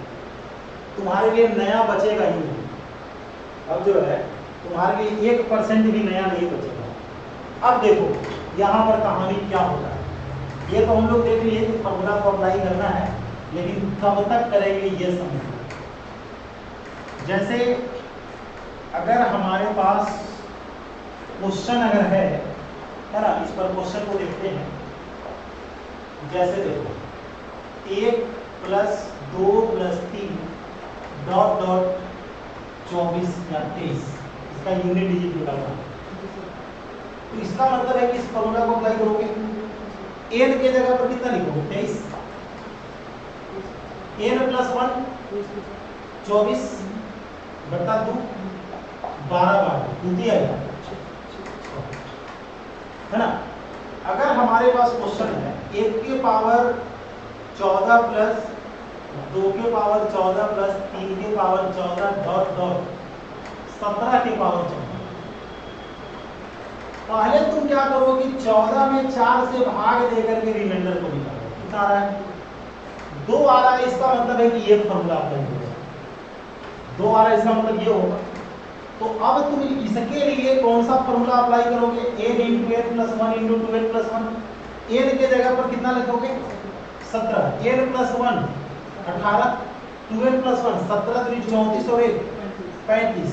A: तुम्हारे लिए नया बचेगा ही नहीं। अब जो है तुम्हारे लिए 1% भी नया नहीं बचेगा। अब देखो यहाँ पर कहानी क्या होता है, ये तो हम लोग देख लिए कि फॉर्मूला को अप्लाई करना है, लेकिन कब तक करेंगे ये समझ। जैसे अगर हमारे पास क्वेश्चन अगर है ना, इस पर क्वेश्चन को देखते हैं। जैसे देखो 1 + 2 + 3 डॉट डॉट 24 या 23, इसका यूनिट डिजिट निकालना। तो इसका मतलब है कि इस फॉर्मूला को अप्लाई करोगे, n के जगह पर कितना लिखोगे 23, n + 1 24 बटा 2 12 बार दूती आएगा, है ना। अगर हमारे पास क्वेश्चन है 1 के पावर 14 + 2 के पावर 14 + 3 के पावर 14 डॉट डॉट 17 के पावर 14, पहले तुम क्या करो कि 14 में 4 से भाग देकर के रिमाइंडर को निकालो। कितना आ रहा है 2 आ रहा है, इसका मतलब है कि ये फॉर्मूला अप्लाई होगा। 2 आ रहा है इसका मतलब ये होगा। तो अब तुम इसके लिए कौन सा फॉर्मूला अप्लाई करोगे, n × n + 1 × 2n + 1। n के जगह पर कितना लिखोगे 17, n + 1 18, 2n + 1 17 × 34 और 1 35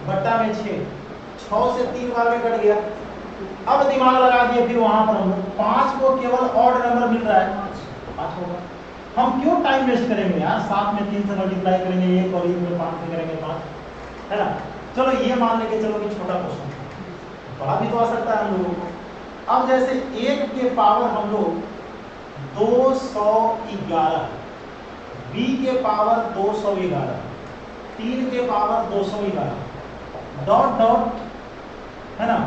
A: बट्टा में 6 से 3 बार में कट गया। अब दिमाग लगा दिए फिर वहां पर हम लोग 5 को केवल ऑड नंबर मिल रहा है 5 होगा। हम क्यों टाइम वेस्ट करेंगे यार, 7 में 3 से मल्टीप्लाई करेंगे 1 और 1 में 5 से करेंगे 5, है ना। चलो ये मान लेके चलो कि छोटा क्वेश्चन, बड़ा भी तो आ सकता है हम लोगों को। अब जैसे 1 के पावर हम लोग 211, b के पावर 211, 3 के पावर 211 डॉट डॉट, है ना,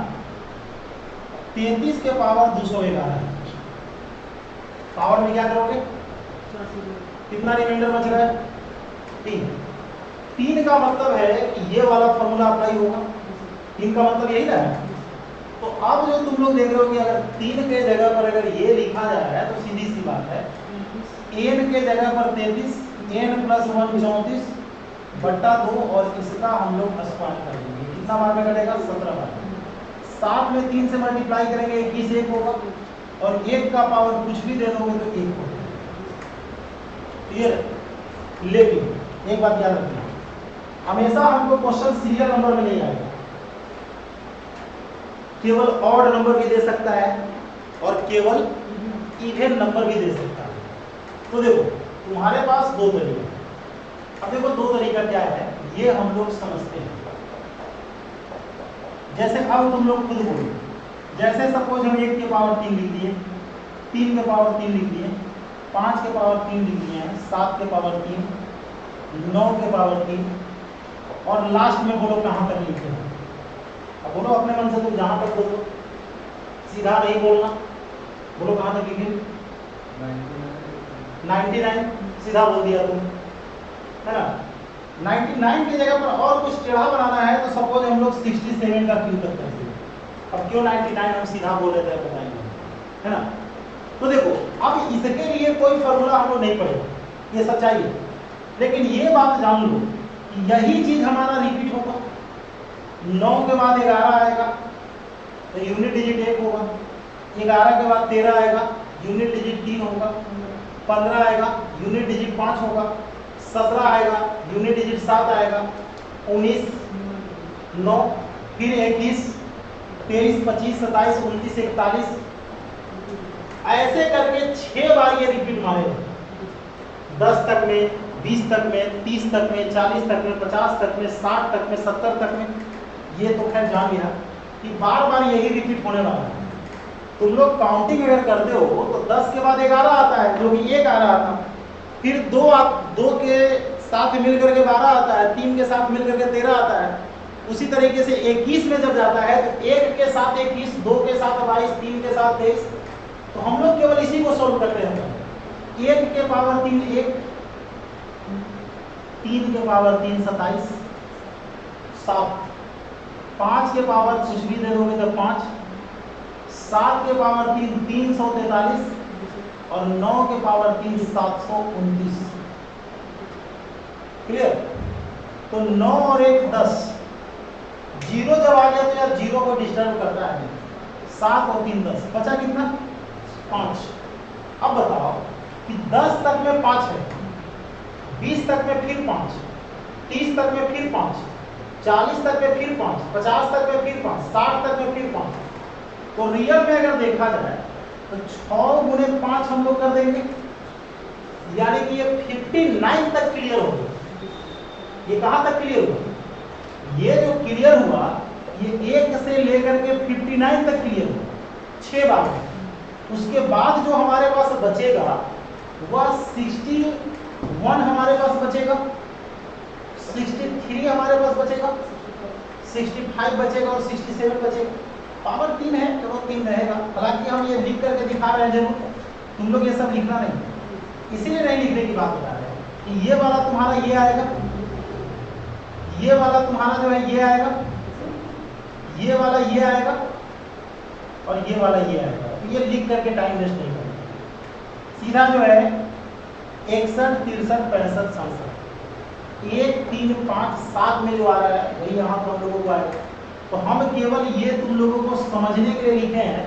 A: 33 के पावर 211 पावर में क्या करोगे, कितना रिमाइंडर बच रहा है 3 का मतलब है कि ये वाला फॉर्मूला अप्लाई होगा। 3 का मतलब यही ना है। तो अब जो तुम लोग देख रहे हो कि अगर 3 के जगह पर अगर ये लिखा जा रहा है तो सीधी सी बात है, n के जगह पर 33, n + 1 34 बट्टा 2 और इसका हम लोग स्क्वायर कर देंगे। कितना बार में कटेगा 17 बार। 7 में 3 से मल्टीप्लाई करेंगे 21 1 होगा, और 1 का पावर कुछ भी दे दोगे तो 1 होगा। क्लियर। लेकिन एक बात याद रखना, हमेशा हमको क्वेश्चन सीरियल नंबर में नहीं आएगा, केवल ऑड नंबर भी दे सकता है और केवल इवन नंबर भी दे सकता है। तो देखो तुम्हारे पास 2 तरीके। अब देखो 2 तरीका क्या है ये हम लोग समझते हैं। जैसे अब तुम लोग खुद बोलो, जैसे सपोज हम 1 के पावर 3 लिख दिए, 3 के पावर 3 लिख दिए, 5 के पावर 3 लिख दिए हैं, 7 के पावर 3, 9 के पावर 3, और लास्ट में बोलो कहाँ तक लिखे हैं। अब बोलो अपने मन से, तुम जहाँ तक बोलो, सीधा नहीं बोलना, बोलो कहाँ तक लिखे 99, सीधा बोल दिया तुम, है ना। 99 की जगह पर और कुछ टेढ़ा बनाना है तो सपोज हम लोग 67 का क्यों तक करते हैं। अब क्यों 99 हम सीधा बोल रहे थे बताएंगे, है ना। तो देखो अब इसके लिए कोई फॉर्मूला हम लोग नहीं पढ़ेगा, ये सच्चाई है। लेकिन ये बात जान लो कि यही चीज हमारा रिपीट होगा। 9 के बाद 11 आएगा तो यूनिट डिजिट 1 होगा, 11 के बाद 13 आएगा, यूनिट डिजिट 3 होगा, 15 आएगा, यूनिट डिजिट 5 होगा, 17 आएगा, यूनिट डिजिट 7 आएगा, 19 9, फिर 21, 23, 25, 27, 29, 41, ऐसे करके 6 बार ये रिपीट मारेगा। 10 तक में, 20 तक में, 30 तक में, 40 तक में, 50 तक में, 60 तक में, 70 तक में। ये तो खैर जान लिया कि बार बार यही रिपीट होने वाला है। तुम लोग काउंटिंग अगर करते हो तो 10 के बाद 11 आता है जो कि 1 आ रहा था, फिर 2 के साथ मिलकर के 12 आता है, 3 के साथ मिलकर के 13 आता है। उसी तरीके से 21 में जब जाता है तो 1 के साथ 21, 2 के साथ 22, 3 के साथ 23। तो हम लोग केवल इसी को सोल्व करते हैं। 1 के पावर 3 1, 3 के पावर 3 27, 7, 5 के पावर कुछ भी दे दोगे तो 5, 7 के पावर 3 343 और 9 के पावर 3 729। क्लियर? तो 9 और 1 10, जीरो जब आ गया तो यार जीरो को डिस्टर्ब करता है। 7 और 3 10, बचा कितना? 5। अब बताओ कि 10 तक में 5 है, 20 तक में फिर 5, 30 तक में फिर 5, 40 तक में फिर 5, 50 तक में फिर 5, 60 तक में फिर 5। तो रियल में अगर देखा जाए तो 6 गुने 5 हम लोग कर देंगे, यानी कि ये 59 तक क्लियर हो गया। ये कहां तक क्लियर हुआ? ये जो क्लियर हुआ ये 1 से लेकर के 59 तक क्लियर हुआ, 6 बार में। उसके बाद जो हमारे पास बचेगा वह 61 हमारे पास बचेगा, 63 हमारे पास बचेगा, 65 बचेगा और 67 बचेगा। पावर 3 है, चलो 3 रहेगा। हालांकि हम ये लिख करके दिखा रहे हैं, जरूर तुम लोग ये सब लिखना नहीं, इसीलिए नहीं लिखने की बात बता रहे हैं कि ये वाला तुम्हारा ये आएगा, ये वाला तुम्हारा जो है ये आएगा, ये वाला ये आएगा और ये वाला ये आएगा। तो ये लिख करके टाइम वेस्ट नहीं करेंगे, सीधा जो है 61 63 65 67 1 3 5 7 में जो आ रहा है वही यहाँ पर हम लोगों को आएगा। तो हम केवल ये तुम लोगों को समझने के लिए लिखे हैं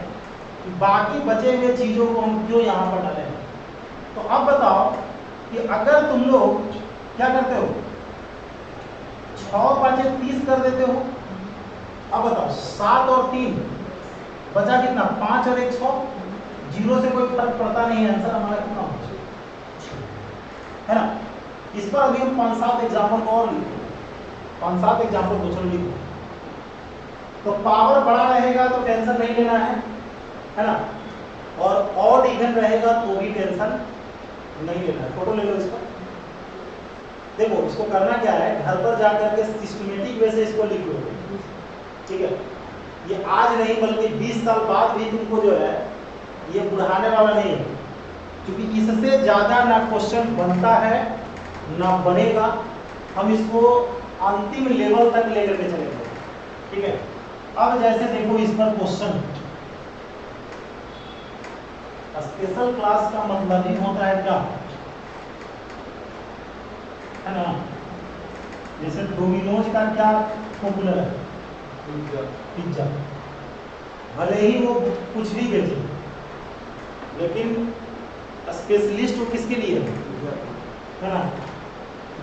A: कि बाकी बचे हुए चीजों को हम क्यों यहाँ पर डाले हैं। तो अब बताओ कि अगर तुम लोग क्या करते हो, 6 5 30 कर देते हो। अब बताओ 7 और 3 बचा कितना? 5 और 1 6, जीरो से कोई फर्क पड़ता नहीं है, आंसर हमारा कितना है ना। इस पर अभी हम 5-7 एग्जाम्पल को और लिखो, 5-7 एग्जाम्पल दूसरे लिखो। तो पावर बड़ा रहेगा तो टेंशन नहीं लेना है ना, और ऑड इवन रहेगा तो भी टेंशन नहीं लेना है। फोटो ले लो इसका। देखो इसको करना क्या है, घर पर जाकर के सिस्टमेटिक वे से इसको लिख लो, ठीक है। ये आज नहीं बल्कि 20 साल बाद भी तुमको जो है ये बुढ़ाने वाला नहीं है, क्योंकि इससे ज्यादा ना क्वेश्चन बनता है ना बनेगा। हम इसको अंतिम लेवल तक लेकर के चलेंगे, ठीक है। अब जैसे देखो इस पर क्वेश्चन, स्पेशल क्लास का मतलब ही होता है क्या, है ना। जैसे डोमिनोज का क्या पॉपुलर है? पिज्जा। भले ही वो कुछ भी बेचे, लेकिन स्पेशलिस्ट वो किसके लिए है ना।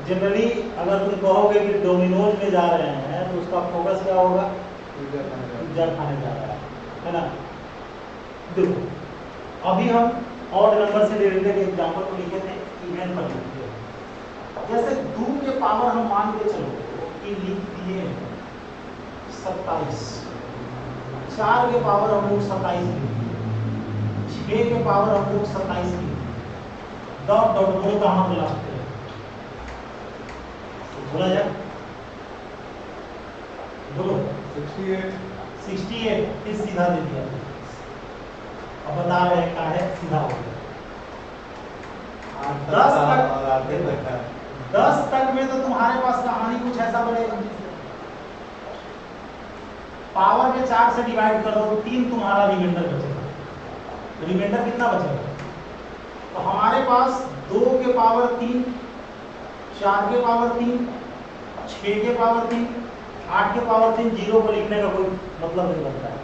A: जनरली अगर तुम कहोगे कि डोमिनोज में जा रहे हैं तो उसका फोकस क्या होगा? पिज्जा खाने जा रहा है ना। देखो अभी हम ऑड नंबर से रिलेटेड एग्जांपल को लिखे थे, इवेंट पर लिखे। जैसे 2 के पावर हम मान के चलो कि लिख दिए 27, 4 के पावर हम लोग 27 लिख, 6 के पावर हम लोग 27 लिख, डॉट डॉट बोलो कहाँ पर लास्ट पे बोला जाए, बोलो 68 फिर सीधा दे दिया। अब बता रहे हैं क्या है, सीधा हो गया। 10 तक में तो तुम्हारे पास कहानी कुछ ऐसा बनेगा, पावर के 4 से डिवाइड कर दो तो 3 तुम्हारा रिमाइंडर बचेगा। रिमाइंडर कितना बचेगा? तो हमारे पास 2 के पावर 3, 4 के पावर 3, 6 के पावर 3, 8 के पावर 3, जीरो को लिखने का कोई मतलब नहीं बनता है।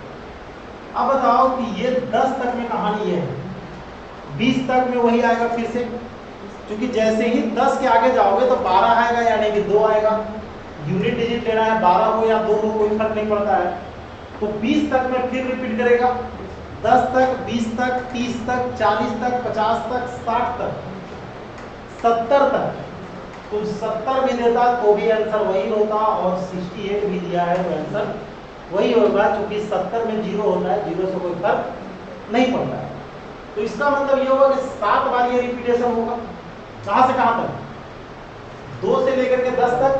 A: अब बताओ कि ये 10 तक में कहानी ये है, 20 तक में वही आएगा फिर से, क्योंकि जैसे ही 10 के आगे जाओगे तो 12 आएगा, यानी कि 2 आएगा। यूनिट डिजिट लेना है, 12 हो या 2 हो कोई फर्क नहीं पड़ता है। तो 20 तक में फिर रिपीट करेगा, 10 तक, 20 तक, 30 तक, 40 तक, 50 तक, 60 तक, 70 तक। तो 70 भी देता तो भी आंसर वही होता, और 68 भी दिया है तो आंसर वही होगा, क्योंकि 70 में जीरो होता है, जीरो से कोई फर्क नहीं पड़ता है। तो इसका मतलब ये होगा कि 7 बार ये रिपीटेशन होगा। कहां से कहां तक? 2 से लेकर के 10 तक,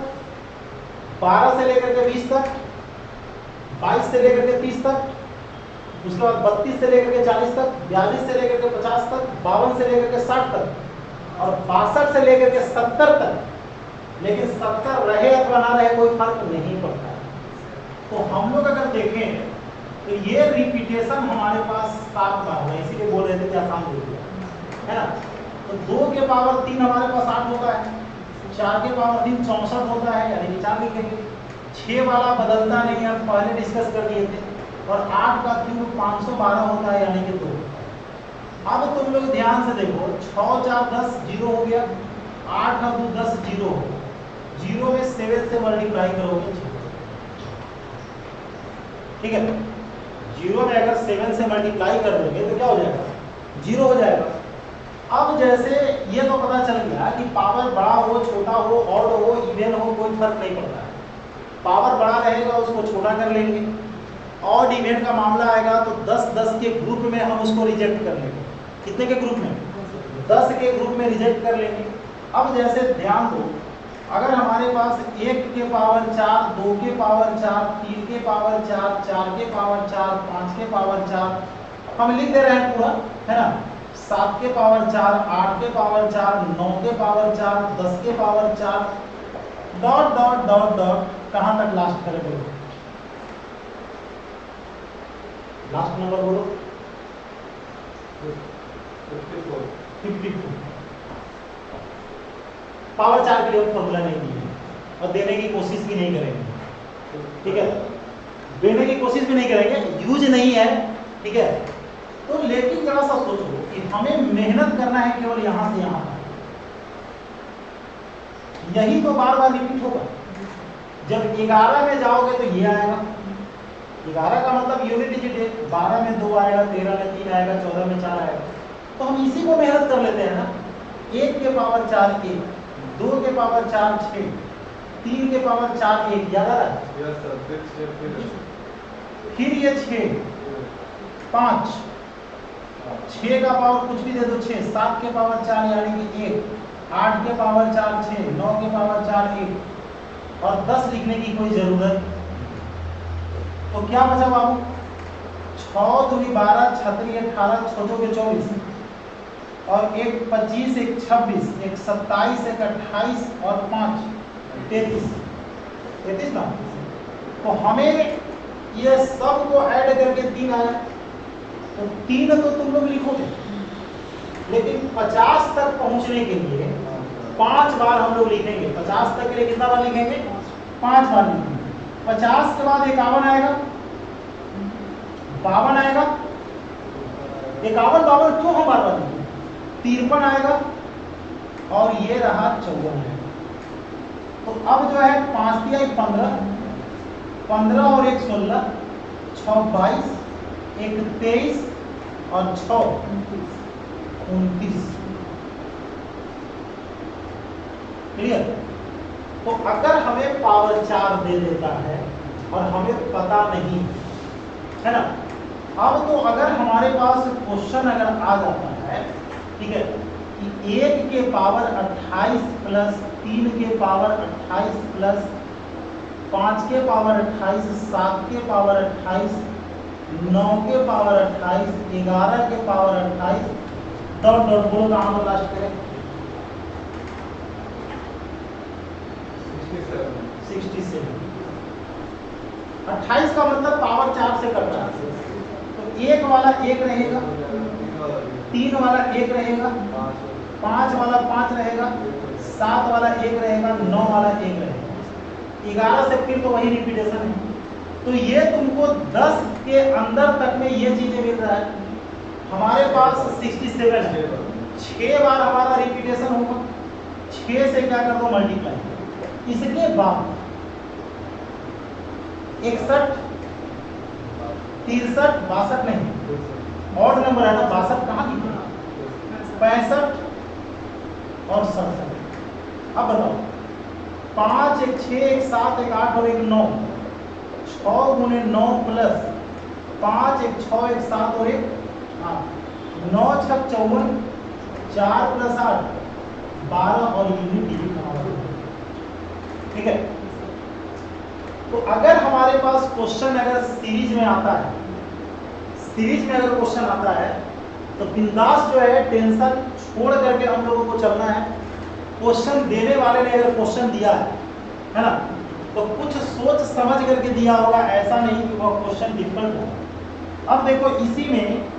A: 12 से लेकर के 20 तक, 22 से लेकर के 30 तक, उसके बाद 32 से लेकर के 40 तक, 42 से लेकर के 50 तक, 52 से लेकर के 60 तक, और 62 से लेकर के 70 तक। लेकिन 70 रहे अथवा ना रहे कोई फर्क नहीं पड़ता है। तो हम लोग अगर देखें तो ये रिपीटेशन हमारे पास 7 बार हुआ, इसीलिए बोल रहे थे कि आसान हो गया, है ना। तो 2 के पावर 3 हमारे पास 8 होता है, 4 के पावर 3 64 होता है, यानी कि 4 लिखेंगे। 6 वाला बदलता नहीं, हम पहले डिस्कस कर लिए थे। और 8 का क्यूब 512 होता है, यानी कि 2। अब तुम लोग ध्यान से देखो, 6 4 10 0 हो गया, 8 और 2 10 0 हो गया। 0 में 7 से मल्टीप्लाई करोगे, ठीक है। 0 में अगर 7 से मल्टीप्लाई कर दोगे तो क्या हो जाएगा, 0 हो जाएगा। अब जैसे ये तो पता चल गया कि पावर बड़ा हो छोटा हो ऑड हो इवन हो कोई फर्क नहीं पड़ता है। पावर बड़ा रहेगा उसको छोटा कर लेंगे, ऑड इवन का मामला आएगा तो 10 10 के ग्रुप में हम उसको रिजेक्ट कर लेंगे। कितने के ग्रुप में, 10 के ग्रुप में रिजेक्ट कर लेंगे। अब जैसे ध्यान दो, अगर हमारे पास 1 के पावर 4 2 के पावर 4 3 के पावर 4 4 के पावर 4 5 के पावर 4 हम लिख दे रहे हैं पूरा, है ना। 7 के पावर 4 8 के पावर 4 9 के पावर 4 10 के power 4 dot dot dot dot कहां तक लास्ट करेंगे, लास्ट नंबर बोलो, 54। पावर 4 के लिए फॉर्मूला नहीं दी है और देने की कोशिश भी नहीं करेंगे, ठीक है। देने की कोशिश भी नहीं करेंगे, यूज नहीं है, ठीक है। तो लेकिन जरा सा सोचो कि हमें मेहनत करना है केवल यहां से यहां तक, यही तो बार बार रिपीट होगा। जब 11 में जाओगे तो ये आएगा, 11 का मतलब यूनिट डिजिट है, 12 में 2 आएगा, 13 में 3 आएगा, 14 में 4 आएगा। तो हम इसी को मेहनत कर लेते हैं ना। 1 के पावर 4 1, 2 के पावर 4 6, 3 के पावर 4 1, याद आ रहा है। फिर ये 6 5, 6 का पावर कुछ भी दे दो 6, 7 के पावर 4 यानी कि 1, 8 के पावर 4 6, 9 के पावर 4 1 और 10 लिखने की कोई जरूरत। तो क्या बचा बाबू, 6 दूनी 12 छतरी 18 6 के 24 और 1 25 1 26 1 27 1 28 और 5 33 ना। तो हमें ये सब को ऐड करके 3 आया, तो 3 तो तुम लोग लिखोगे, लेकिन 50 तक पहुंचने के लिए 5 बार हम लोग लिखेंगे। 50 तक के लिए कितना बार लिखेंगे, 5 बार लिखेंगे। 50 के बाद 51 आएगा, 52 आएगा, 51 52 क्यों हम बार बार लिखेंगे, 53 आएगा और ये रहा 54 आएगा। तो अब जो है 5 दिया 15, 15 और 1 16, 6 22, 1 23 और 6 29। क्लियर। तो अगर हमें पावर 4 दे देता है और हमें पता नहीं है ना, अब तो अगर हमारे पास क्वेश्चन अगर आ जाता है, ठीक है, कि 1 के पावर 28 प्लस 3 के पावर 28 प्लस 5 के पावर 28 7 के पावर 28 9 के पावर 28 11 के पावर 28 डॉट डॉट बोलो कहां पर लास्ट करें, 67। 28 का मतलब पावर 4 से कट रहा है, तो 1 वाला 1 रहेगा, 3 वाला 1 रहेगा, 5 वाला 5 रहेगा, 7 वाला 1 रहेगा, 9 वाला 1 रहेगा, 11 से फिर तो वही रिपीटेशन है। तो ये तुमको 10 के अंदर तक में ये चीजें मिल रहा है। हमारे पास 67 है, 6 बार हमारा रिपीटेशन होगा, 6 से क्या कर दो मल्टीप्लाई, इसलिए 62 61 63 62 नहीं, ऑड नंबर है ना, 62 कहाँ की 65 और 67। अब बताओ 5 1 6 1 7 1 8 और 1 9, 6 गुने 9 प्लस 5 1 6 1 7 और 1 8, 9 6 54, 4 प्लस 8 12 और यूनिट डिजिट हमारा, ठीक है। तो अगर हमारे पास क्वेश्चन अगर सीरीज में आता है, सीरीज में अगर क्वेश्चन आता है तो बिंदास जो है टेंशन छोड़ करके हम लोगों को चलना है। क्वेश्चन देने वाले ने अगर क्वेश्चन दिया है ना, तो कुछ सोच समझ करके दिया होगा, ऐसा नहीं कि वह क्वेश्चन डिफिकल्ट हो। अब देखो इसी में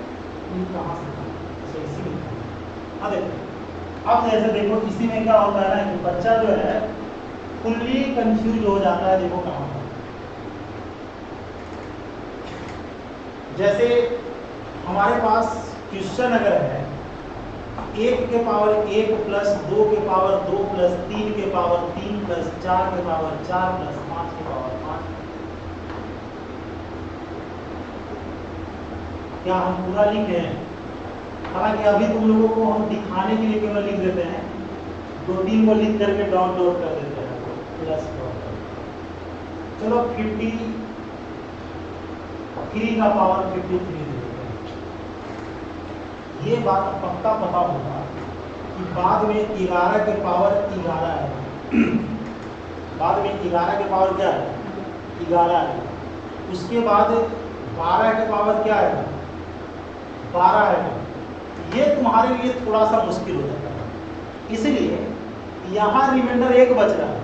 A: कहाँ से अच्छा इसी में, हाँ देखो अब जैसे देखो इसी में क्या होता है ना कि बच्चा जो है फुल्ली कंफ्यूज हो जाता है। देखो कहाँ पर, जैसे हमारे पास क्वेश्चन अगर है 1 के पावर 1 प्लस 2 के पावर 2 प्लस 3 के पावर 3 प्लस 4 के पावर 4 प्लस 5 के पावर 5, क्या हम पूरा लिख रहे हैं? हालांकि अभी तुम लोगों को हम दिखाने के लिए केवल लिख देते हैं, 2-3 को लिख करके डॉट डॉट कर देते हैं प्लस डॉट। चलो 53 का पावर 53 दे देते हैं। ये बात पक्का पता होगा कि बाद में 11 के पावर 11 है। बाद में 11 के पावर क्या है? 11 है। उसके बाद 12 के पावर क्या है? 12 है। ये तुम्हारे लिए थोड़ा सा मुश्किल हो जाता है, इसलिए यहाँ रिमाइंडर 1 बच रहा है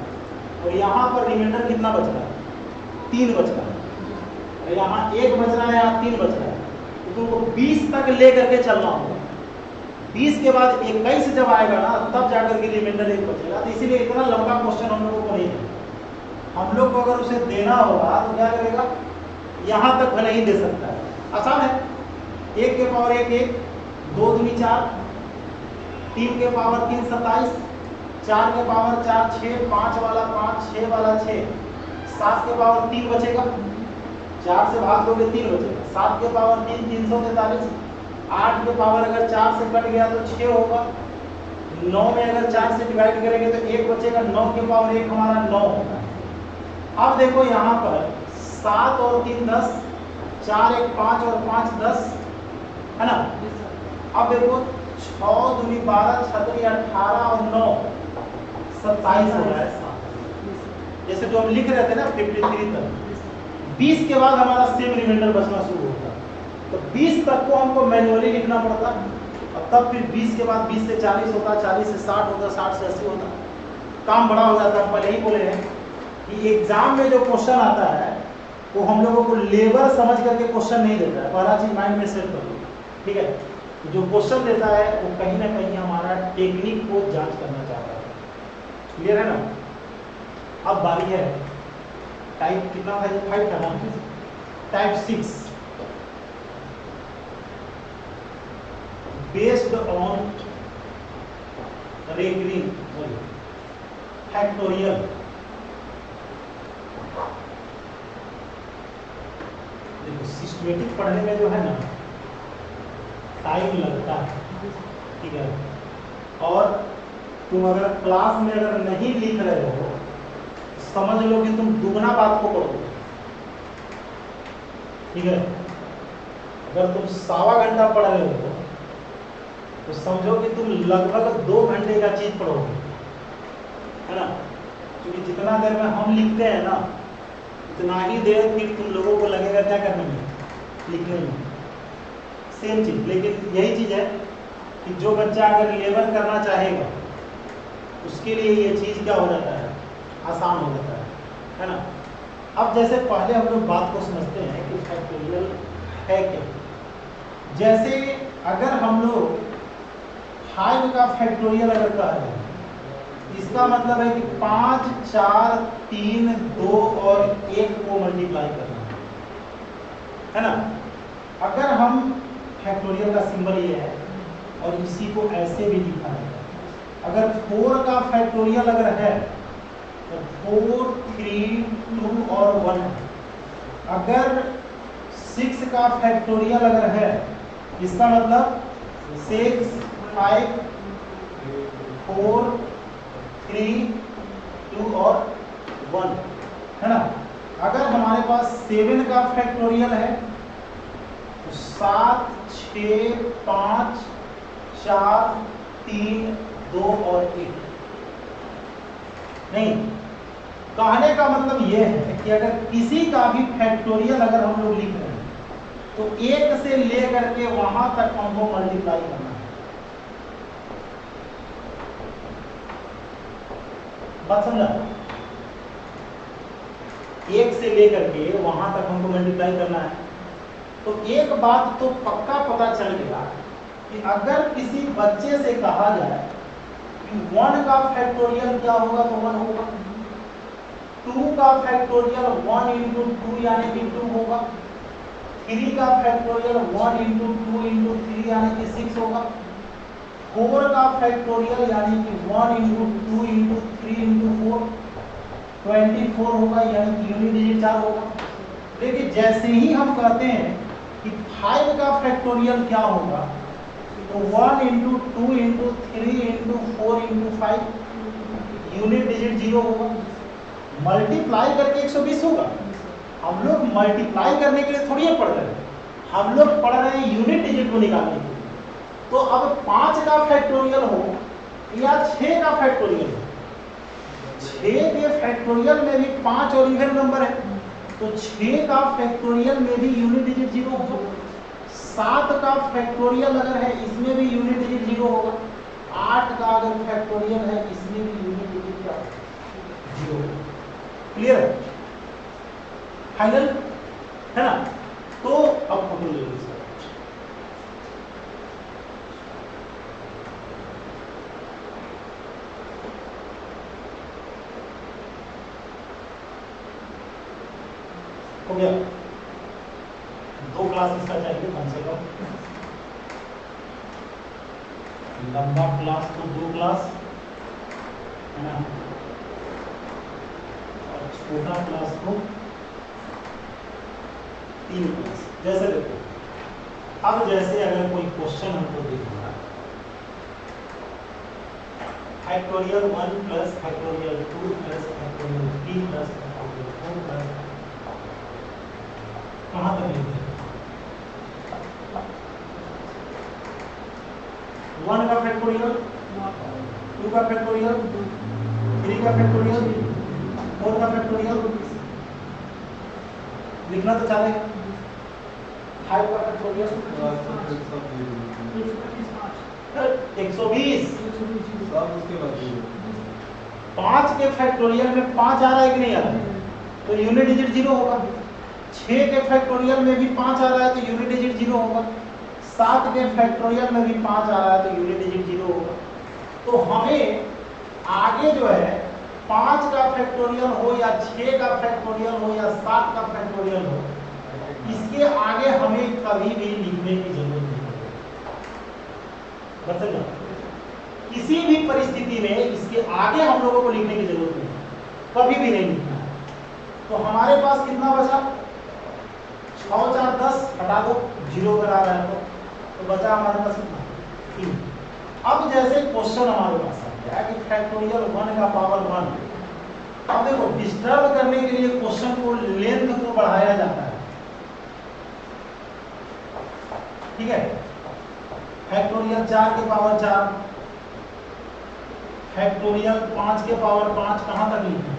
A: और यहाँ पर रिमाइंडर कितना बच रहा है? 3 बच रहा है। यहाँ 1 बच रहा है, यहाँ 3 बच रहा है, तो तुमको 20 तक ले करके चलना होगा। 20 के बाद 21 जब आएगा ना तब जाकर के रिमाइंडर 1 बचेगा। तो इसीलिए इतना लंबा क्वेश्चन हम लोगों को नहीं है। हम लोग को अगर उसे देना होगा तो क्या करेगा? यहाँ तक भले ही दे सकता है, आसान है। 1 के पावर 1 1, 2 दूनी 4, 3 के पावर 3 27, 4 के पावर 4 6, 5 वाला 5, 6 वाला 6, 7 के पावर 3 बचेगा, 4 से भाग दोगे 3 बचेगा, 7 के पावर 3 343, 8 के पावर अगर 4 से कट गया तो 6 होगा, 9 में अगर 4 से डिवाइड करेंगे तो 1 बचेगा, 9 के पावर 1 हमारा 9 होगा। अब देखो यहाँ पर 7 और 3 10, 4 1 5 और 5 10 है ना। अब देखो 6 दूनी 12, 6 18 और 9 27 हो रहा है। जैसे जो हम लिख रहे थे ना 53 तक, 20 के बाद हमारा सेम रिमाइंडर बचना शुरू होता, तो 20 तक को हमको मैनुअली लिखना पड़ता, और तब फिर 20 के बाद 20 से 40 होता, 40 से 60 होता, 60 से 80 होता, काम बड़ा हो जाता। हम पहले ही बोले हैं कि एग्जाम में जो क्वेश्चन आता है वो हम लोगों को लेबर समझ करके क्वेश्चन नहीं देता है। पहला चीज माइंड में सेट कर लो, ठीक है। जो क्वेश्चन देता है वो कहीं ना कहीं हमारा टेक्निक को जांच करना चाहता है। क्लियर है ना। अब बारी है टाइप कितना था? 5 था ना। Type 6 based on recurring factorial. देखो सिस्टमेटिक पढ़ने में जो है ना टाइम लगता है, ठीक है। और तुम अगर क्लास में अगर नहीं लिख रहे हो समझ लो कि तुम दुगना बात को पढ़ोगे, ठीक है। अगर तुम 1.25 घंटा पढ़ रहे हो तो समझो कि तुम लगभग 2 घंटे का चीज पढ़ोगे, है ना। क्योंकि जितना देर में हम लिखते हैं ना उतना ही देर फिर तुम लोगों को लगेगा क्या करने में? लिखने में। सेम चीज, लेकिन यही चीज है कि जो बच्चा अगर लेबर करना चाहेगा उसके लिए ये चीज क्या हो जाता है? आसान हो जाता है ना। अब जैसे पहले हम लोग बात को समझते हैं कि फैक्टोरियल है क्या। जैसे अगर हम लोग 5 का फैक्टोरियल अगर कह रहे हैं, इसका मतलब है कि 5 4 3 2 और 1 को मल्टीप्लाई करना है ना। अगर हम फैक्टोरियल का सिंबल ये है और इसी को ऐसे भी लिखा है। अगर 4 का फैक्टोरियल अगर है तो 4 3 2 और 1 है। अगर 6 का फैक्टोरियल अगर है इसका मतलब 6 5 4 3 2 और 1 है ना। अगर हमारे पास 7 का फैक्टोरियल है तो 7 6 5 4 3 2 और 1। नहीं, कहने का मतलब यह है कि अगर किसी का भी फैक्टोरियल अगर हम लोग लिख रहे हैं तो 1 से लेकर के वहां तक हमको मल्टीप्लाई करना है। बात समझा? 1 से लेकर के वहां तक हमको मल्टीप्लाई करना है। तो एक बात तो पक्का पता चल गया कि अगर किसी बच्चे से कहा जाए कि 1 का फैक्टोरियल क्या होगा तो 1 होगा, 2 का फैक्टोरियल 1 इंटू 2 यानी कि 2 होगा, 3 का फैक्टोरियल 1 इंटू 2 इंटू 3 यानी कि 6 होगा, 4 का फैक्टोरियल यानी कि 1 इंटू 2 इंटू 3 इंटू 4 24 होगा, यानी कि यूनिट डिजिट 4 होगा। लेकिन जैसे ही हम कहते हैं कि 5 का फैक्टोरियल क्या होगा तो 1 into 2 into 3 into 4 into 5 unit digit 0 होगा, मल्टीप्लाई करके 120 होगा। हम लोग मल्टीप्लाई करने के लिए थोड़ी पढ़ रहे हैं, हम लोग पढ़ रहे हैं यूनिट डिजिट को निकालने के लिए। तो अब 5 का फैक्टोरियल हो या 6 का फैक्टोरियल हो, 6 के फैक्टोरियल में भी 5 और इवन नंबर है, तो 6 का फैक्टोरियल में भी यूनिट डिजिट 0 होगा, 7 का फैक्टोरियल अगर है इसमें भी यूनिट डिजिट 0 होगा, 8 का अगर फैक्टोरियल है इसमें भी यूनिट डिजिट क्या होगा 0। क्लियर है, फाइनल है ना। तो अब फोटो ले लीजिए, हो गया 2 क्लास इसका चाहिए कम से कम, लंबा क्लास तो 2 क्लास है ना, और छोटा क्लास को 3 क्लास। जैसे देखो, अब जैसे अगर कोई क्वेश्चन हमको देखना factorial 1 plus factorial 2 plus factorial 3 plus factorial 4 plus, कहाँ तक लिखते हैं 1 का फैक्टोरियल 2 का फैक्टोरियल 3 का फैक्टोरियल 4 का फैक्टोरियल लिखना तो चलेगा, 5 का फैक्टोरियल 120, 5 के फैक्टोरियल में 5 आ रहा है कि नहीं आ रहा है तो यूनिट डिजिट 0 होगा, 6 के फैक्टोरियल में भी 5 आ रहा है तो यूनिट डिजिट 0 होगा, 7 के फैक्टोरियल में भी 5 आ रहा है तो यूनिट डिजिट 0 होगा। तो हमें आगे जो है 5 का फैक्टोरियल हो या 6 का फैक्टोरियल हो या 7 का फैक्टोरियल हो, इसके आगे हमें कभी भी लिखने की जरूरत नहीं है। बता किसी भी परिस्थिति में इसके आगे हम लोगों को लिखने की जरूरत नहीं, कभी भी नहीं लिखना है। तो हमारे पास कितना बचा, 6 4 10 हटा दो, 0 अगर आ रहा है तो बचा हमारे पास कितना 3। अब जैसे क्वेश्चन हमारे पास आ गया कि फैक्टोरियल 1 का पावर 1, अब देखो डिस्टर्ब करने के लिए क्वेश्चन को लेंथ को बढ़ाया जाता है, ठीक है। फैक्टोरियल 4 के पावर 4, फैक्टोरियल 5 के पावर 5, कहां तक लिखना है,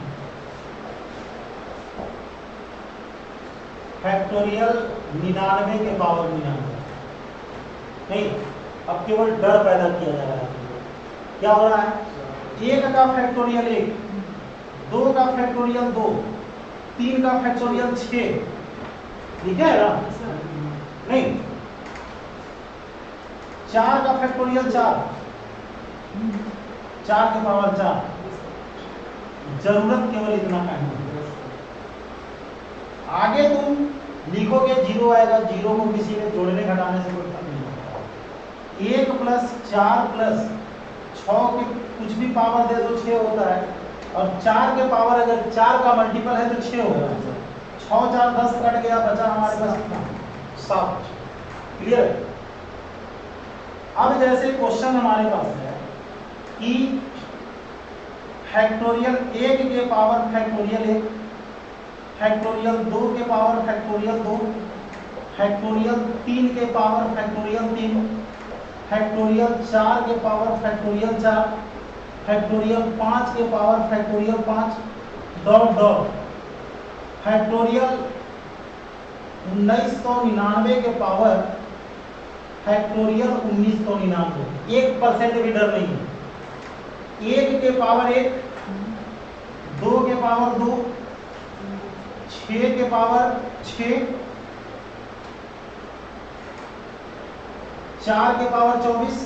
A: फैक्टोरियल 99 के पावर 99, नहीं, अब केवल डर पैदा किया जा रहा है। क्या हो रहा है, 1 का फैक्टोरियल 1, 2 का फैक्टोरियल 2, 3 का फैक्टोरियल 6, ठीक है ना, नहीं, 4 का फैक्टोरियल 4, 4 के पावर 4, जरूरत केवल इतना का है। आगे तुम लिखोगे 0 आएगा, 0 को किसी ने जोड़ने घटाने से कोई फर्क नहीं पड़ता। 1 प्लस 4 प्लस 6 के कुछ भी पावर दे दो 6 होता है, और 4 के पावर अगर 4 का मल्टीपल है तो 6 होगा, 6 4 10 कट गया, बचा हमारे पास कितना 7। क्लियर। अब जैसे क्वेश्चन हमारे पास है कि फैक्टोरियल 1 के पावर फैक्टोरियल 1, फैक्टोरियल 2 के पावर फैक्टोरियल 2, फैक्टोरियल 3 के पावर फैक्टोरियल 3, फैक्टोरियल 4 के पावर फैक्टोरियल 4, फैक्टोरियल 5 के power factorial 5, dot dot factorial 1999 के पावर फैक्टोरियल 1999, 1% भी डर नहीं है। 1 के पावर 1, 2 के पावर 2, 6 के पावर 6, 4 के पावर 24,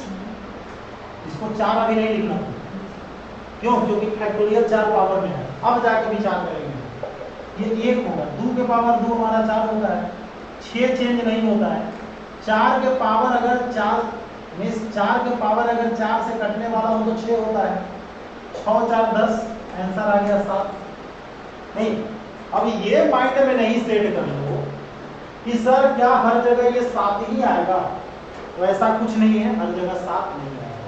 A: इसको 4 अभी नहीं लिखना, क्यों? क्योंकि फैक्टोरियल 4 पावर में है, अब जाके विचार करेंगे। ये 1 होगा, 2 के पावर 2 हमारा 4 होता है, 6 चेंज नहीं होता है। 4 के पावर अगर 4 में 4 के पावर अगर 4 से कटने वाला हो तो 6 होता है, 6 4 10, आंसर आ गया 7। नहीं, अब ये माइंड में नहीं सेट कर लो कि सर क्या हर जगह ये 7 ही आएगा, तो ऐसा कुछ नहीं है, हर जगह 7 नहीं आएगा।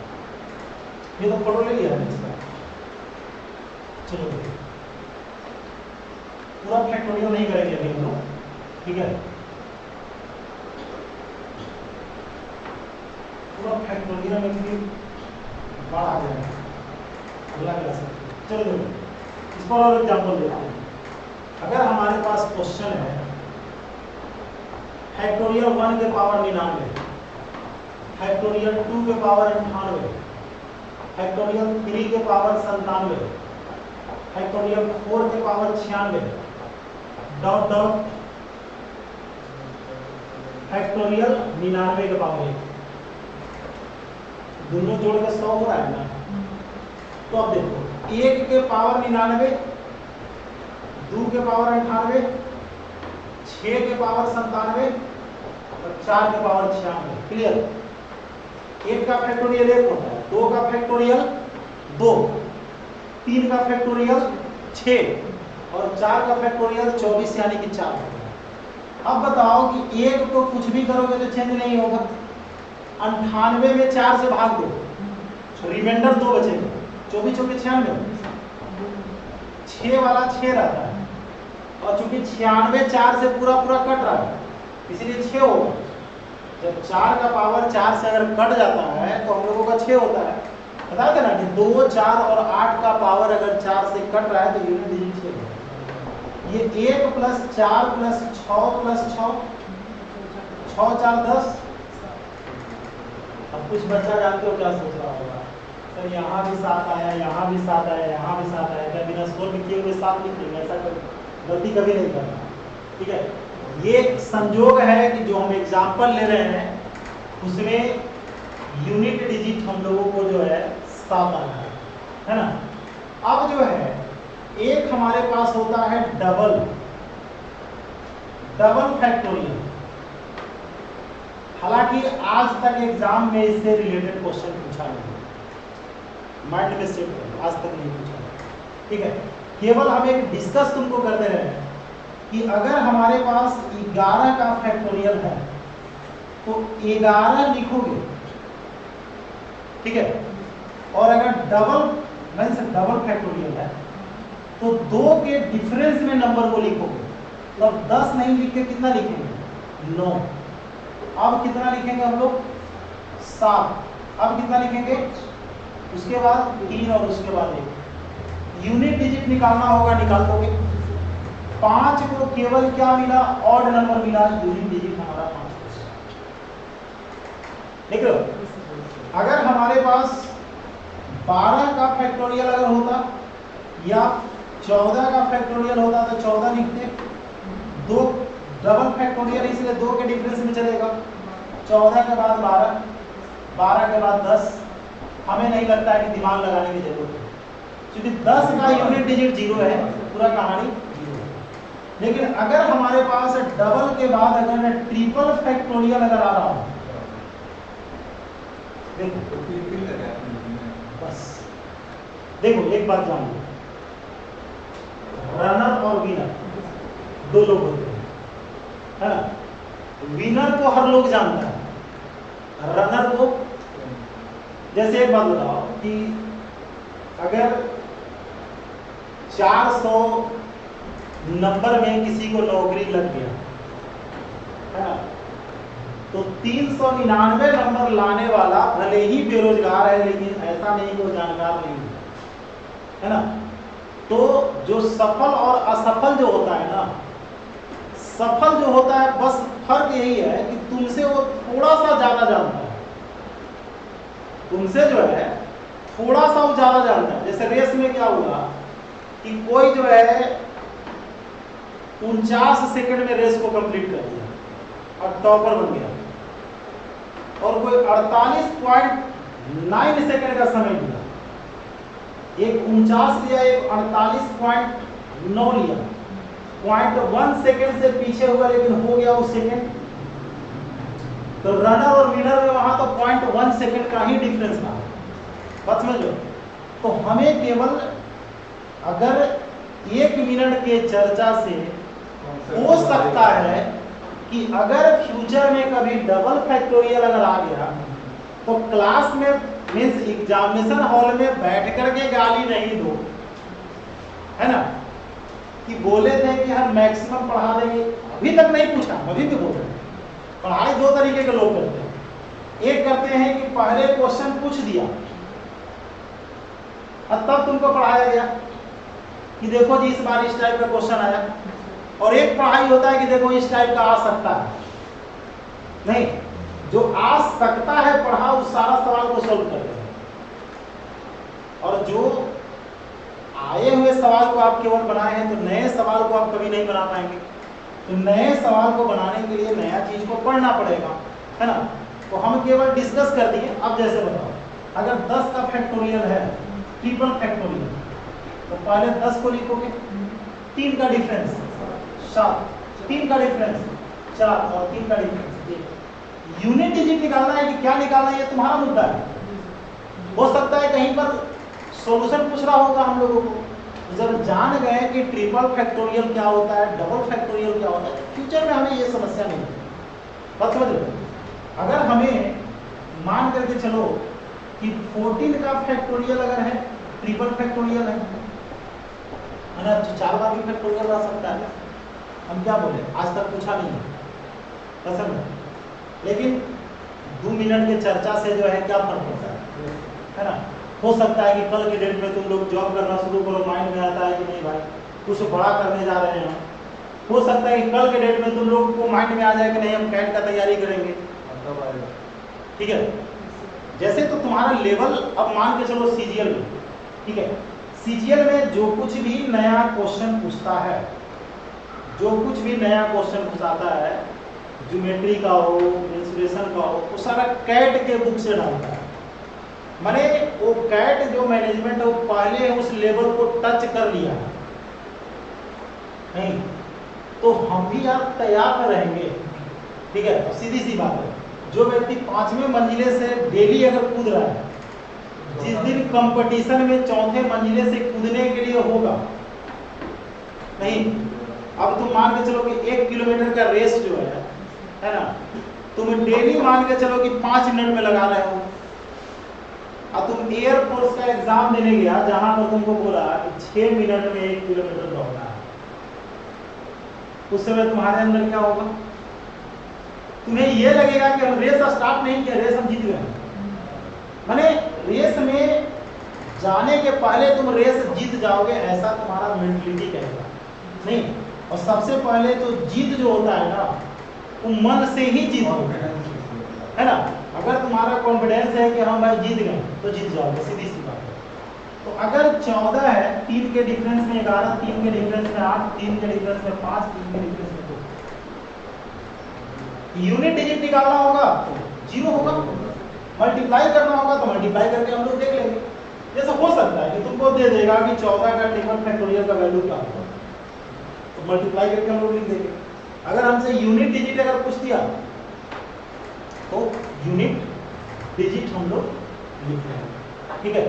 A: ये तो फोटो ले लिया है इसका, चलो पूरा फैक्टोरियल नहीं करेंगे अभी हम लोग, ठीक है? पूरा फैक्टोरियल में क्योंकि बाढ़ आ जाएगा अगला क्लास में। चलो देखो इस पर और एग्जाम्पल देते हैं। अगर हमारे पास क्वेश्चन है फैक्टोरियल 1 के पावर 99, फैक्टोरियल 2 के पावर 98, फैक्टोरियल 3 के पावर 97, फैक्टोरियल 4 के पावर 96, डॉट डॉट फैक्टोरियल 99 के पावर 1, दोनों जोड़ के 100 हो रहा है ना। तो अब देखो 1 के पावर 99, 2 के पावर 98, 6 के पावर 97 और 4 के पावर 96। क्लियर? 1 का फैक्टोरियल 1 होता है, 2 का फैक्टोरियल 2, 3 का फैक्टोरियल 6 और 4 का फैक्टोरियल 24 यानी कि 4 होता है। अब बताओ कि 1 को कुछ भी करोगे तो चेंज नहीं होगा, 98 में 4 से भाग दो, रिमाइंडर 2 बचेगा, 24 24 96, 6 वाला 6 रहता है और चूंकि 96 4 से पूरा पूरा कट रहा है इसीलिए 6 होगा। जब 4 का पावर 4 से अगर कट जाता है तो हम लोगों का 6 होता है। बता देना कि 2 4 और 8 का पावर अगर 4 से कट रहा है तो यूनिट डिजिट 6 होगा। ये 1 + 4 + 6 + 6, 6 4 10। अब कुछ बच्चा जानते हो क्या सोच रहा होगा, सर यहाँ भी 7 आया, यहाँ भी 7 आया, यहाँ भी 7 आया, क्या बिना स्कोर में किए हुए 7 लिख देंगे? ऐसा गलती कभी नहीं करना, ठीक है? ये संजोग है कि जो हम एग्जाम्पल ले रहे हैं उसमें यूनिट डिजिट हम लोगों को जो है 7 आना है ना। अब जो है एक हमारे पास होता है डबल फैक्टोरियल। हालांकि आज तक एग्जाम में इससे रिलेटेड क्वेश्चन पूछा नहीं, माइंड में सेट करो, आज तक नहीं पूछा, ठीक है? केवल हम एक डिस्कस तुमको करते रहे हैं कि अगर हमारे पास 11 का फैक्टोरियल है तो 11 लिखोगे, ठीक है? और अगर डबल फैक्टोरियल है तो 2 के डिफरेंस में नंबर को लिखोगे, तो 10 नहीं लिख के कितना लिखेंगे? 9। अब कितना लिखेंगे हम लोग? 7। अब कितना लिखेंगे? उसके बाद 3 और उसके बाद 1। यूनिट डिजिट निकालना होगा, निकाल दोगे। 5 को केवल क्या मिला? ऑड नंबर मिला, यूनिट डिजिट हमारा 5। देख रहे हो? अगर हमारे पास 12 का फैक्टोरियल अगर होता या 14 का फैक्टोरियल होता तो 14 लिखते। 2 डबल फैक्टोरियल इसलिए 2 के डिफरेंस में चलेगा। 14 के बाद 12, 12 के बाद 10। हमें नहीं लगता है कि दिमाग लगाने की जरूरत है, क्योंकि 10 का यूनिट डिजिट 0 है, पूरा कहानी 0 है। लेकिन अगर हमारे पास डबल के बाद अगर ट्रिपल फैक्टोरियल अगर आ रहा हो, देखो बस देखो एक बात जान लो, रनर और विनर 2 लोग होते हैं, है ना? विनर को हर लोग जानता है, रनर को। जैसे एक बात बताओ कि अगर 400 नंबर में किसी को नौकरी लग गया, है ना, तो 399 नंबर लाने वाला भले ही बेरोजगार है लेकिन ऐसा नहीं कि वो जानकार नहीं है, है ना? तो जो सफल और असफल जो होता है ना, सफल जो होता है बस फर्क यही है कि तुमसे वो थोड़ा सा ज्यादा जानता है, तुमसे जो है थोड़ा सा वो ज्यादा जानता है। जैसे रेस में क्या हुआ कि कोई जो है 49 सेकंड में रेस को कंप्लीट कर दिया और टॉपर बन गया, और कोई 48.9 सेकंड का समय लिया, एक 49 लिया, एक 48.9 लिया, 0.1 सेकंड से पीछे हुआ लेकिन हो गया वो सेकंड। तो रनर और विनर में वहां तो 0.1 सेकंड का ही डिफरेंस था, बात समझ लो। तो हमें केवल अगर 1 मिनट के चर्चा से हो सकता है कि अगर फ्यूचर में कभी डबल फैक्टोरियल अगर आ गया तो क्लास में मीन्स एग्जामिनेशन हॉल में बैठ करके गाली नहीं दो, है ना, कि बोले थे कि हम मैक्सिमम पढ़ा देंगे, अभी तक नहीं पूछा, अभी भी बोल रहे हैं। पढ़ाई दो तरीके के लोग करते हैं, एक करते हैं कि पहले क्वेश्चन पूछ दिया और तब तुमको पढ़ाया गया कि देखो जी इस बार इस टाइप का क्वेश्चन आया, और एक पढ़ाई होता है कि देखो इस टाइप का आ सकता है। नहीं, जो आ सकता है पढ़ा उस सारा सवाल को सोल्व करते हैं, और जो आए हुए सवाल को आप केवल बनाए हैं तो नए सवाल को आप कभी नहीं बना पाएंगे। तो नए सवाल को बनाने के लिए नया चीज को पढ़ना पड़ेगा, है ना। तो हम केवल डिस्कस कर दिए। अब जैसे बताओ, अगर 10 का फैक्टोरियल है, ट्रिपल फैक्टोरियल, तो पहले 10 को लिखोगे, 3 का डिफरेंस 7, 3 का डिफरेंस 4 और 3 का डिफरेंस 1। यूनिट डिजिट निकालना है कि क्या निकालना है, ये तुम्हारा मुद्दा है। हो सकता है कहीं पर सॉल्यूशन पूछ रहा होगा हम लोगों को। जब जान गए कि ट्रिपल फैक्टोरियल क्या होता है, डबल फैक्टोरियल क्या होता है, फ्यूचर में हमें ये समस्या नहीं है। बात समझ लो। अगर हमें मान करके चलो कि 14 का फैक्टोरियल अगर है, ट्रिपल फैक्टोरियल है ना, 4 बार भी फैक्टोरियल आ सकता है। हम क्या बोले, आज तक पूछा नहीं है, पसंद है। लेकिन 2 मिनट के चर्चा से जो है क्या फर्क पड़ता है ना। हो सकता है कि कल के डेट में तुम लोग जॉब करना शुरू करो, माइंड में आता है कि नहीं भाई कुछ बड़ा करने जा रहे हैं। हो सकता है कि कल के डेट में तुम लोग को माइंड में आ जाए कि नहीं हम कैट का तैयारी करेंगे, ठीक है। जैसे तो तुम्हारा लेवल अब मान के चलो सीजीएल में, ठीक है, सीजीएल में जो कुछ भी नया क्वेश्चन पूछता है, जो कुछ भी नया क्वेश्चन पूछाता है, ज्योमेट्री का हो, मेंसुरेशन का हो, वो सारा कैट के बुक से डालता है। माने वो कैट जो मैनेजमेंट है वो पहले उस लेवल को टच कर लिया है। नहीं तो हम भी यार तैयार रहेंगे, ठीक है। सीधी सी बात है, जो व्यक्ति 5वें मंजिले से डेली अगर कूद रहा है, जिस दिन कंपटीशन में 4थे मंजिले से कूदने के लिए होगा, नहीं अब तुम मान के चलो कि 1 किलोमीटर का रेस जो है ना, तुम डेली मान के चलो कि 5 मिनट में लगा रहे हो। अब तुम एयरफोर्स का एग्जाम देने गया जहां पर तुमको बोला कि 6 मिनट में 1 किलोमीटर दौड़ना है, उस समय तुम्हारे अंदर क्या होगा? तुम्हें ये लगेगा कि हम रेस स्टार्ट नहीं किया, रेस हम जीत गए। माने रेस में जाने के पहले तुम रेस जीत जाओगे, ऐसा तुम्हारा मेंटलिटी कहेगा। नहीं, और सबसे पहले तो जीत जो होता है ना, वो मन से ही जीत होता है ना। अगर तुम्हारा कॉन्फिडेंस है कि हम भाई जीत गए तो जीत जाओगे, सीधी सी बात है। तो अगर 14 है, 3 के डिफरेंस में 11, 3 के डिफरेंस में 8, 3 के डिफरेंस में 5, 3 के डिफरेंस में 2, यूनिट डिजिट निकालना होगा तो 0 होगा, मल्टीप्लाई करना होगा तो मल्टीप्लाई करके हम लोग देख लेंगे। जैसा हो सकता है कि तुमको दे देगा कि 14 का ट्रिपल फैक्टोरियल का वैल्यू क्या होगा, तो मल्टीप्लाई करके हम लोग लिख देंगे। अगर हमसे यूनिट डिजिट अगर पूछ दिया तो यूनिट डिजिट हम लोग लिख रहे हैं, ठीक है।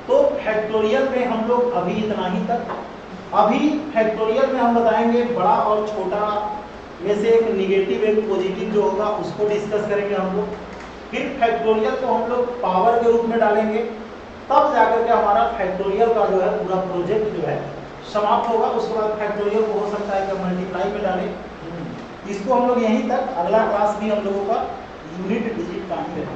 A: तो फैक्टोरियल में हम लोग अभी इतना ही तक। अभी फैक्टोरियल में हम बताएंगे बड़ा और छोटा में से एक निगेटिव एक पॉजिटिव जो होगा उसको डिस्कस करेंगे हम लोग। फिर फैक्टोरियल को हम लोग पावर के रूप में डालेंगे, तब जाकर के हमारा फैक्टोरियल का जो है पूरा प्रोजेक्ट जो है समाप्त होगा। उसके बाद फैक्टोरियल को हो सकता है कि मल्टीप्लाई में डालें। इसको हम लोग यहीं तक, अगला क्लास भी हम लोगों का यूनिट डिजिट का ही रहेगा।